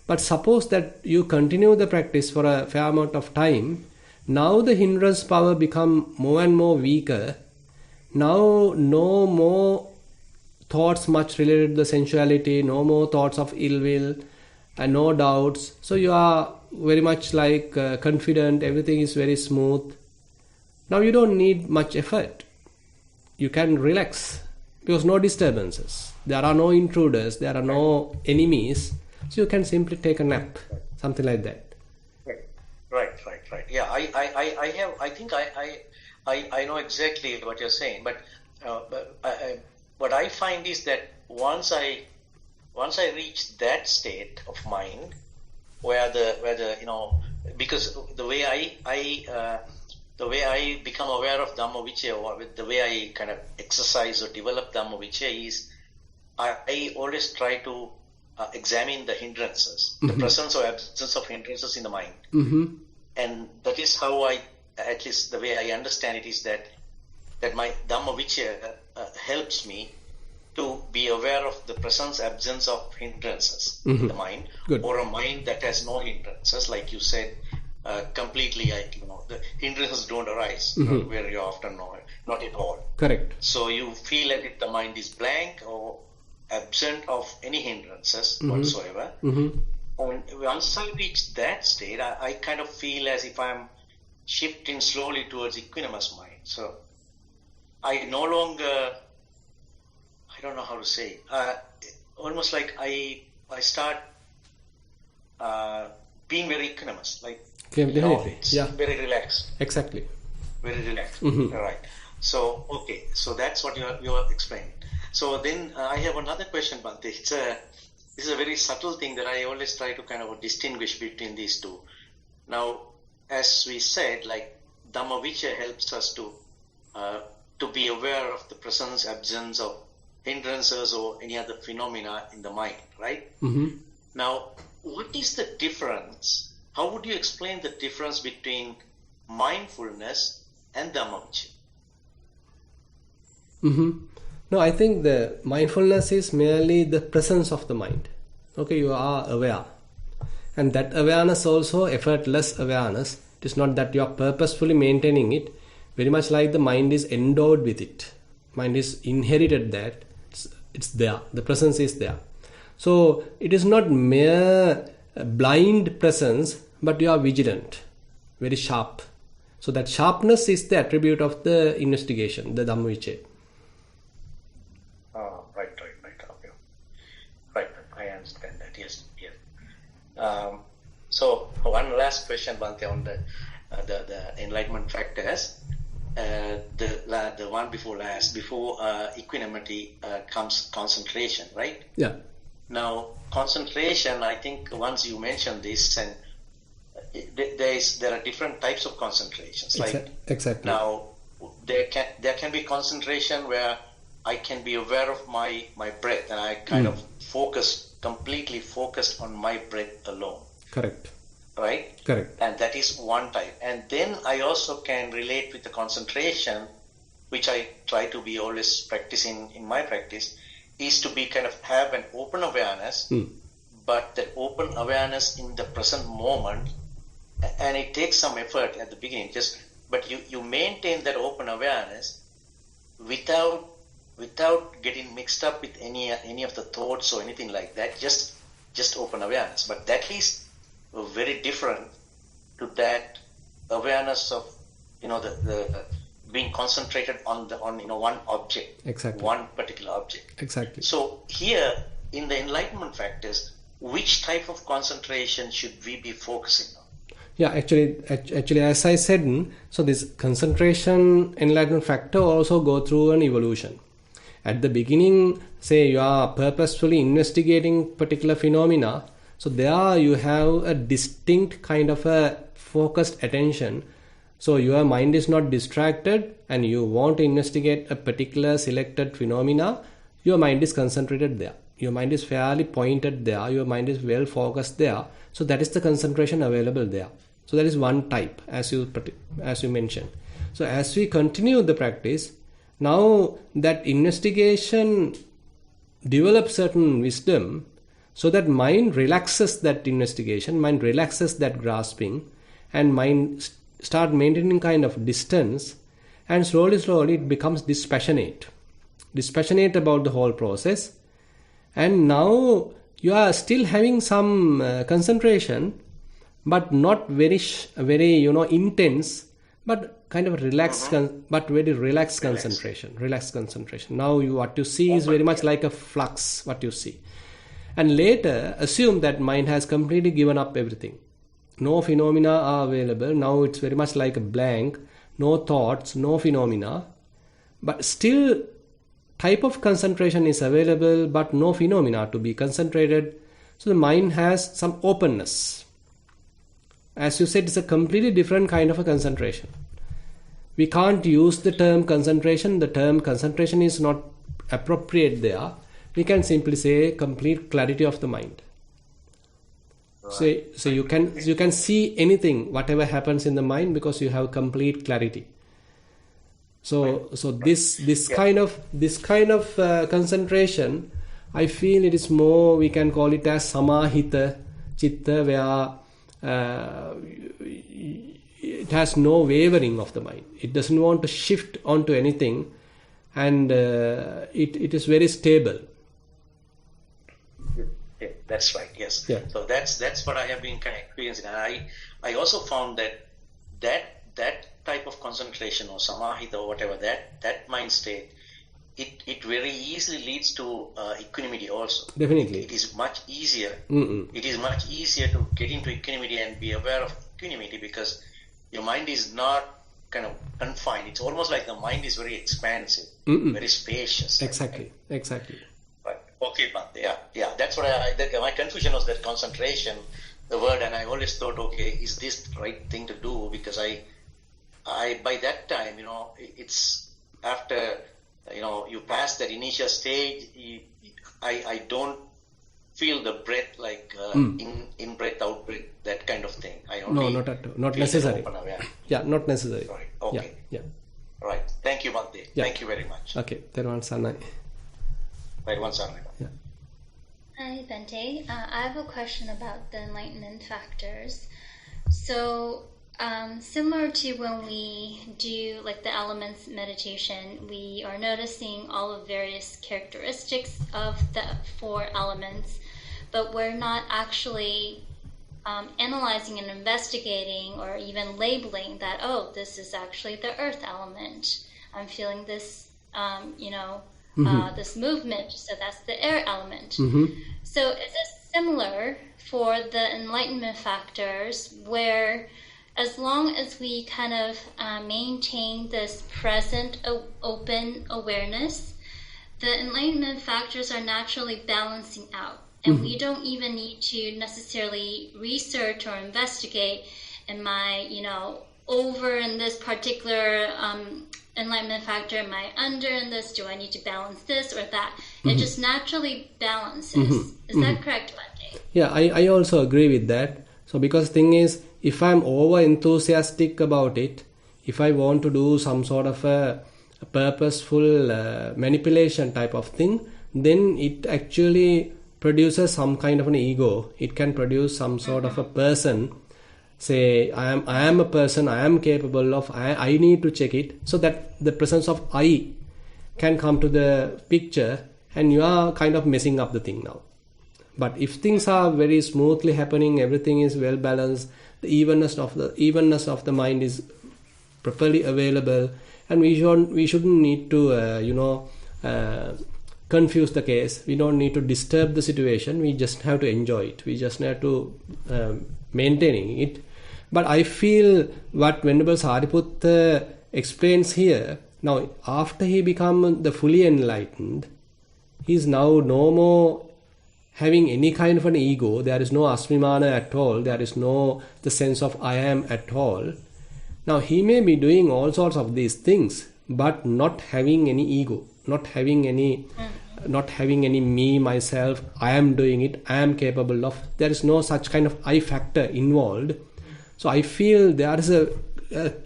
But suppose that you continue the practice for a fair amount of time, now the hindrance power become more and more weaker. Now no more thoughts much related to the sensuality, no more thoughts of ill will, and no doubts. So you are very much like confident, everything is very smooth. Now you don't need much effort. You can relax because no disturbances. There are no intruders, there are no enemies. So you can simply take a nap, something like that. Right. Yeah, I think I know exactly what you're saying, but what I find is that once I reach that state of mind where the because the way I become aware of Dhammavichaya, or the way I kind of exercise or develop Dhammavichaya, is I always try to examine the hindrances, the presence or absence of hindrances in the mind. And that is how at least the way I understand it, is that my Dhammavichaya helps me to be aware of the presence, absence of hindrances in the mind. Good. Or a mind that has no hindrances, like you said, completely, the hindrances don't arise very often, not at all. Correct. So you feel as if the mind is blank or absent of any hindrances whatsoever. And once I reach that state, I kind of feel as if I'm shifting slowly towards equanimous mind. So I no longer, I don't know how to say, almost like I start being very equanimous, like Definitely. Yeah. very relaxed. Exactly. Very relaxed. Mm-hmm. Right. So okay. So that's what you are explaining. So then I have another question, Bhante. This is a very subtle thing that I always try to kind of distinguish between these two. Now, as we said, like Dhammavicaya helps us to be aware of the presence, absence of hindrances or any other phenomena in the mind, right? Mm-hmm. Now, what is the difference? How would you explain the difference between mindfulness and Dhammavicaya? Mm-hmm. No, I think the mindfulness is merely the presence of the mind. Okay, you are aware. And that awareness also, effortless awareness. It is not that you are purposefully maintaining it. Very much like the mind is endowed with it. Mind is inherited that. It's there. The presence is there. So, it is not mere blind presence, but you are vigilant. Very sharp. So, that sharpness is the attribute of the investigation, the Dhammavicaya. Right. Okay. Right. I understand that. Yes. So one last question, Bhante, on the enlightenment factors. The one before last, before equanimity comes concentration, right? Yeah. Now concentration, I think once you mentioned this, and there are different types of concentrations. Exactly. Now there can be concentration where I can be aware of my breath, and I kind of completely focused on my breath alone. Correct. Right? Correct. And that is one type. And then I also can relate with the concentration, which I try to be always practicing in my practice, is to be kind of have an open awareness, but that open awareness in the present moment, and it takes some effort at the beginning, but you maintain that open awareness without getting mixed up with any of the thoughts or anything like that, just open awareness. But that is very different to that awareness of the being concentrated on one object, exactly, one particular object. Exactly. So here in the enlightenment factors, which type of concentration should we be focusing on? Yeah, actually, as I said, so this concentration enlightenment factor also go through an evolution. At the beginning, say you are purposefully investigating particular phenomena, so there you have a distinct kind of a focused attention. So your mind is not distracted and you want to investigate a particular selected phenomena, your mind is concentrated there. Your mind is fairly pointed there, your mind is well focused there. So that is the concentration available there. So that is one type, as you mentioned. So as we continue the practice, now that investigation develops certain wisdom, so that mind relaxes that investigation, mind relaxes that grasping, and mind start maintaining kind of distance, and slowly it becomes dispassionate about the whole process. And now you are still having some concentration, but not very intense, but kind of relaxed, but very relaxed concentration. Now what you see is very much like a flux, what you see. And later, assume that mind has completely given up everything. No phenomena are available. Now it's very much like a blank. No thoughts, no phenomena. But still, type of concentration is available, but no phenomena to be concentrated. So the mind has some openness. As you said, it's a completely different kind of a concentration. We can't use the term concentration. The term concentration is not appropriate there. We can simply say complete clarity of the mind. So you can see anything, whatever happens in the mind, because you have complete clarity. So this kind of concentration, I feel it is more, we can call it as samahita chitta, where it has no wavering of the mind. It doesn't want to shift onto anything, and it is very stable. Yeah, that's right. Yes. Yeah. So that's what I have been kind of experiencing, and I also found that that type of concentration or samahita or whatever, that mind state, it very easily leads to equanimity also. Definitely. It is much easier. Mm-mm. It is much easier to get into equanimity and be aware of equanimity, because your mind is not kind of confined. It's almost like the mind is very expansive, very spacious. Exactly. Right. Okay, Bhante. Yeah. That's what my confusion was that concentration, the word, and I always thought, okay, is this the right thing to do? Because I by that time, it's after, you pass that initial stage, I don't feel the breath like in breath, out breath, that kind of thing. I only No, not at all. Not feel necessary. open aware. Yeah, not necessary. Right. Okay. Yeah. Right. Thank you, Bhante. Yeah. Thank you very much. Okay. Thero Sanai. Right, once on. Yeah. Hi, Bente. I have a question about the enlightenment factors. So, similar to when we do like the elements meditation, we are noticing all of various characteristics of the 4 elements, but we're not actually analyzing and investigating or even labeling that, oh, this is actually the earth element. I'm feeling this, this movement, so that's the air element. So is it similar for the enlightenment factors, where as long as we kind of maintain this present open awareness, the enlightenment factors are naturally balancing out, and we don't even need to necessarily research or investigate, am I over in this particular enlightenment factor, am I under in this, do I need to balance this or that? It just naturally balances. Is that correct, Bhante? Yeah, I also agree with that. So because thing is, if I'm over enthusiastic about it, if I want to do some sort of a purposeful manipulation type of thing, then it actually produces some kind of an ego. It can produce some sort of a person, say I am a person, I am capable of, I need to check it, so that the presence of I can come to the picture, and you are kind of messing up the thing now. But if things are very smoothly happening, everything is well balanced, the evenness of the mind is properly available, and we shouldn't need to confuse the case. We don't need to disturb the situation. We just have to enjoy it. We just have to maintaining it. But I feel what Venerable Sariputta explains here, now after he become the fully enlightened, he is now no more having any kind of an ego. There is no asmimana at all. There is no the sense of I am at all. Now he may be doing all sorts of these things, but not having any ego, not having any me, myself, I am doing it, I am capable of. There is no such kind of I factor involved. So I feel there is a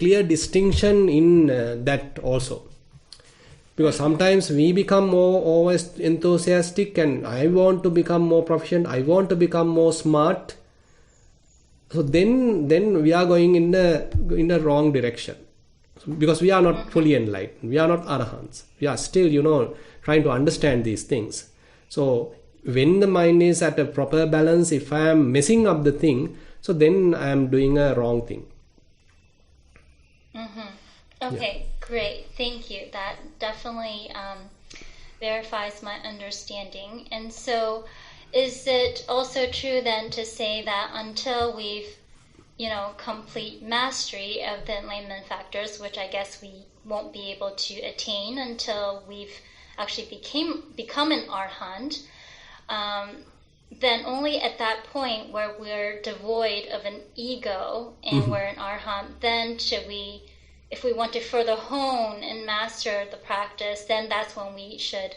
clear distinction in that also. Because sometimes we become more always enthusiastic, and I want to become more proficient, I want to become more smart. So then we are going in the wrong direction. Because we are not fully enlightened, we are not arahants. We are still, trying to understand these things. So when the mind is at a proper balance, if I am messing up the thing, so then I am doing a wrong thing. Okay, great. Thank you. That definitely verifies my understanding. And so is it also true then to say that until we've, complete mastery of the enlightenment factors, which I guess we won't be able to attain until we've actually become an arhat, then only at that point where we're devoid of an ego and we're an arhat, then should we, if we want to further hone and master the practice, then that's when we should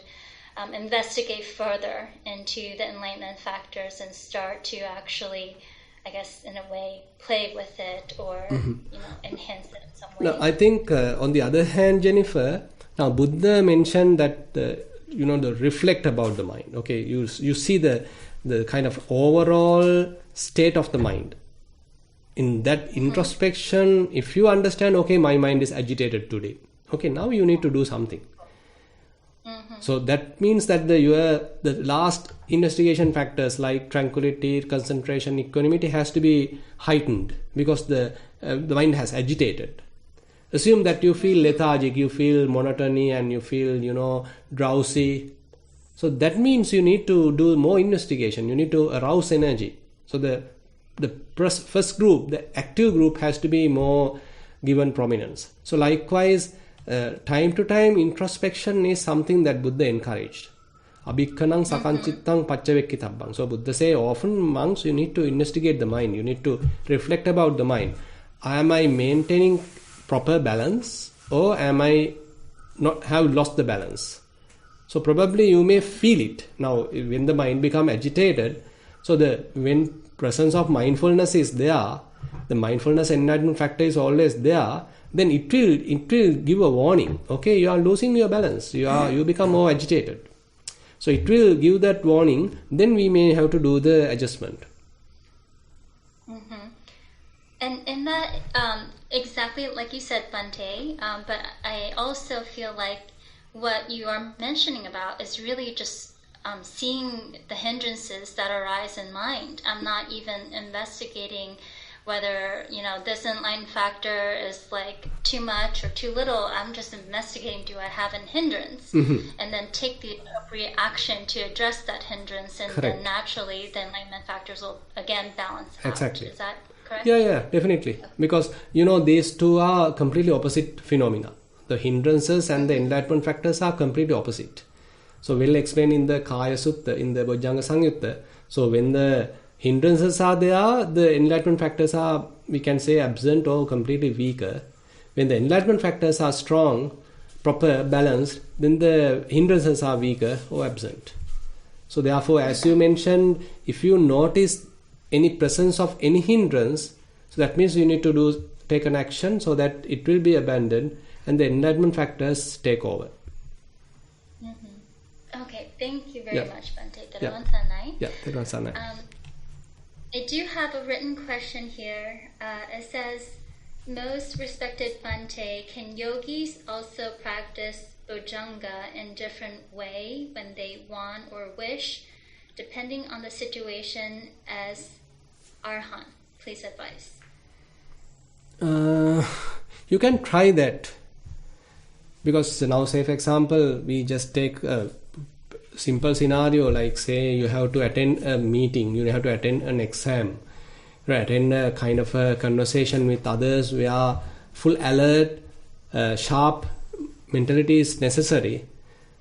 investigate further into the enlightenment factors and start to actually, I guess, in a way, play with it or enhance it in some way. Now, I think on the other hand, Jennifer, now Buddha mentioned that the reflect about the mind. Okay, you see the kind of overall state of the mind. In that introspection, if you understand, okay, my mind is agitated today. Okay, now you need to do something. So that means that the last investigation factors like tranquility, concentration, equanimity has to be heightened, because the the mind has agitated. Assume that you feel lethargic, you feel monotony, and you feel, drowsy. So that means you need to do more investigation. You need to arouse energy. So the first group, the active group, has to be more given prominence. So likewise, time to time, introspection is something that Buddha encouraged. Abhikkanang sakanchittang paccavekkitabang. So Buddha say often, monks, you need to investigate the mind. You need to reflect about the mind. Am I maintaining proper balance, or am I not have lost the balance? So probably you may feel it. Now, when the mind become agitated, so when presence of mindfulness is there, the mindfulness enlightenment factor is always there, then it will give a warning. Okay, you are losing your balance. You become more agitated. So it will give that warning. Then we may have to do the adjustment. And that exactly like you said, Bhante. But I also feel like what you are mentioning about is really just seeing the hindrances that arise in mind. I'm not even investigating whether this enlightened factor is like too much or too little. I'm just investigating, do I have a hindrance? And then take the appropriate action to address that hindrance, and then naturally the enlightenment factors will again balance out. Exactly. Is that correct? Yeah, definitely. Because these two are completely opposite phenomena. The hindrances and the enlightenment factors are completely opposite. So well explained in the Kaya Sutta, in the Bojjhanga Samyutta. So when the hindrances are there, the enlightenment factors are, we can say, absent or completely weaker. When the enlightenment factors are strong, proper, balanced, then the hindrances are weaker or absent. So therefore, as you mentioned, if you notice any presence of any hindrance, so that means you need to take an action so that it will be abandoned and the enlightenment factors take over. Okay, thank you very much, Bhante. Yeah. Thero Sanai. I do have a written question here. It says, most respected Bhante, can yogis also practice bojjhanga in different way when they want or wish, depending on the situation as arhan? Please advise. You can try that. Because now, say for example, we just take a simple scenario, like say you have to attend a meeting, you have to attend an exam, attend a kind of a conversation with others where full alert, sharp mentality is necessary.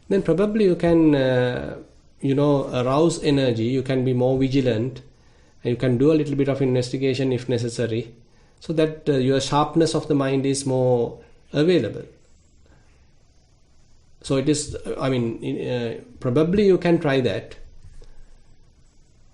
Then probably you can, arouse energy, you can be more vigilant, and you can do a little bit of investigation if necessary, so that your sharpness of the mind is more available. So it is, probably you can try that.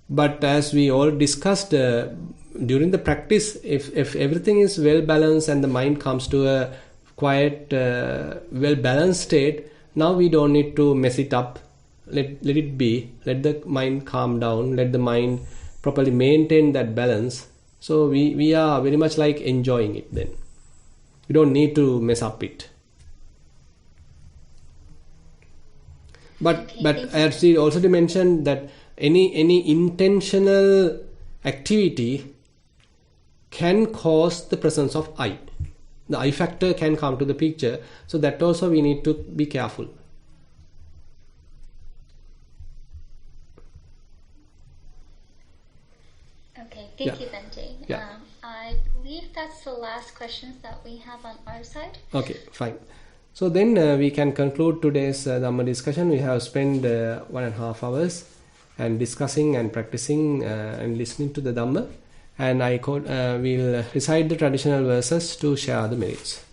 But as we all discussed during the practice, if everything is well balanced and the mind comes to a quiet, well balanced state, now we don't need to mess it up. Let it be. Let the mind calm down. Let the mind properly maintain that balance. So we are very much like enjoying it then. We don't need to mess up it. But as we also mentioned that any intentional activity can cause the presence of I. The I factor can come to the picture. So that also we need to be careful. Okay, thank you, Bhante. Yeah. I believe that's the last questions that we have on our side. Okay, fine. So then we can conclude today's Dhamma discussion. We have spent 1.5 hours and discussing and practicing and listening to the Dhamma. And we'll recite the traditional verses to share the merits.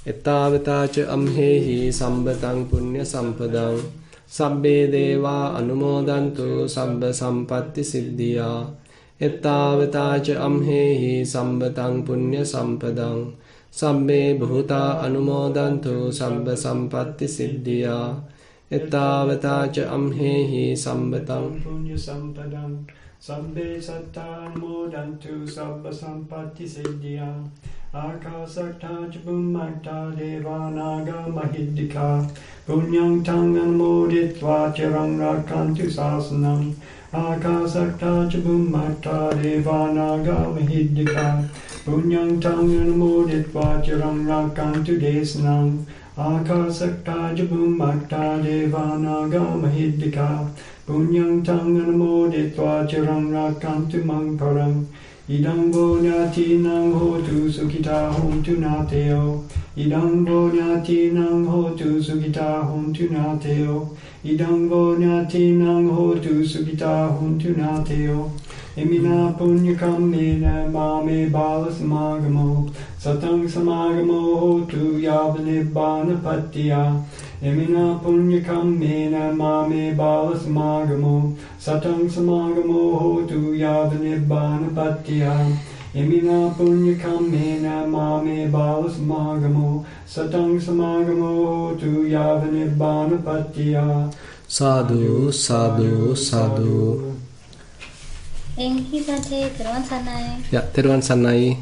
Ettavatacha amhehi sambatang punya sampadang sabbe deva anumodantu sabba sampatti siddhya. Ettavatacha amhehi sambatang punya sampadang sabbe bhuta anumodantu sabba sampatti siddhya. Ettavatacha amhehi sambatang punya sampadang sabbe satta anumodantu sabba sampatti siddhya. Akasakta bhummakta devanaga mahiddhika punyang tang anumoditva tirang rakantu sasanam. Akasakta bhummakta devanaga mahiddhika Punyang tang anumoditva chiram rakantu desnang akasakta jabum makta devanaga mahidika Punyang tang anumoditva chiram rakantu mang param Idang bonyati nang hotu sukita hontu nateo Idang bonyati nang hotu sukita hontu nateo Idang bonyati nang hotu sukita hontu nateo Emina punya kamena mame balas magamo Satang samagamo hotu yavanibbana patiya Emina punya kamena mame balas magamo Satang samagamo hotu yavanibbana patiya Emina punya kamena mame balas magamo Satang samagamo hotu yavanibbana patiya Sadhu, sadhu, sadhu. Thank you, Bhante. Thero Sanai. Ya, Thero Sanai.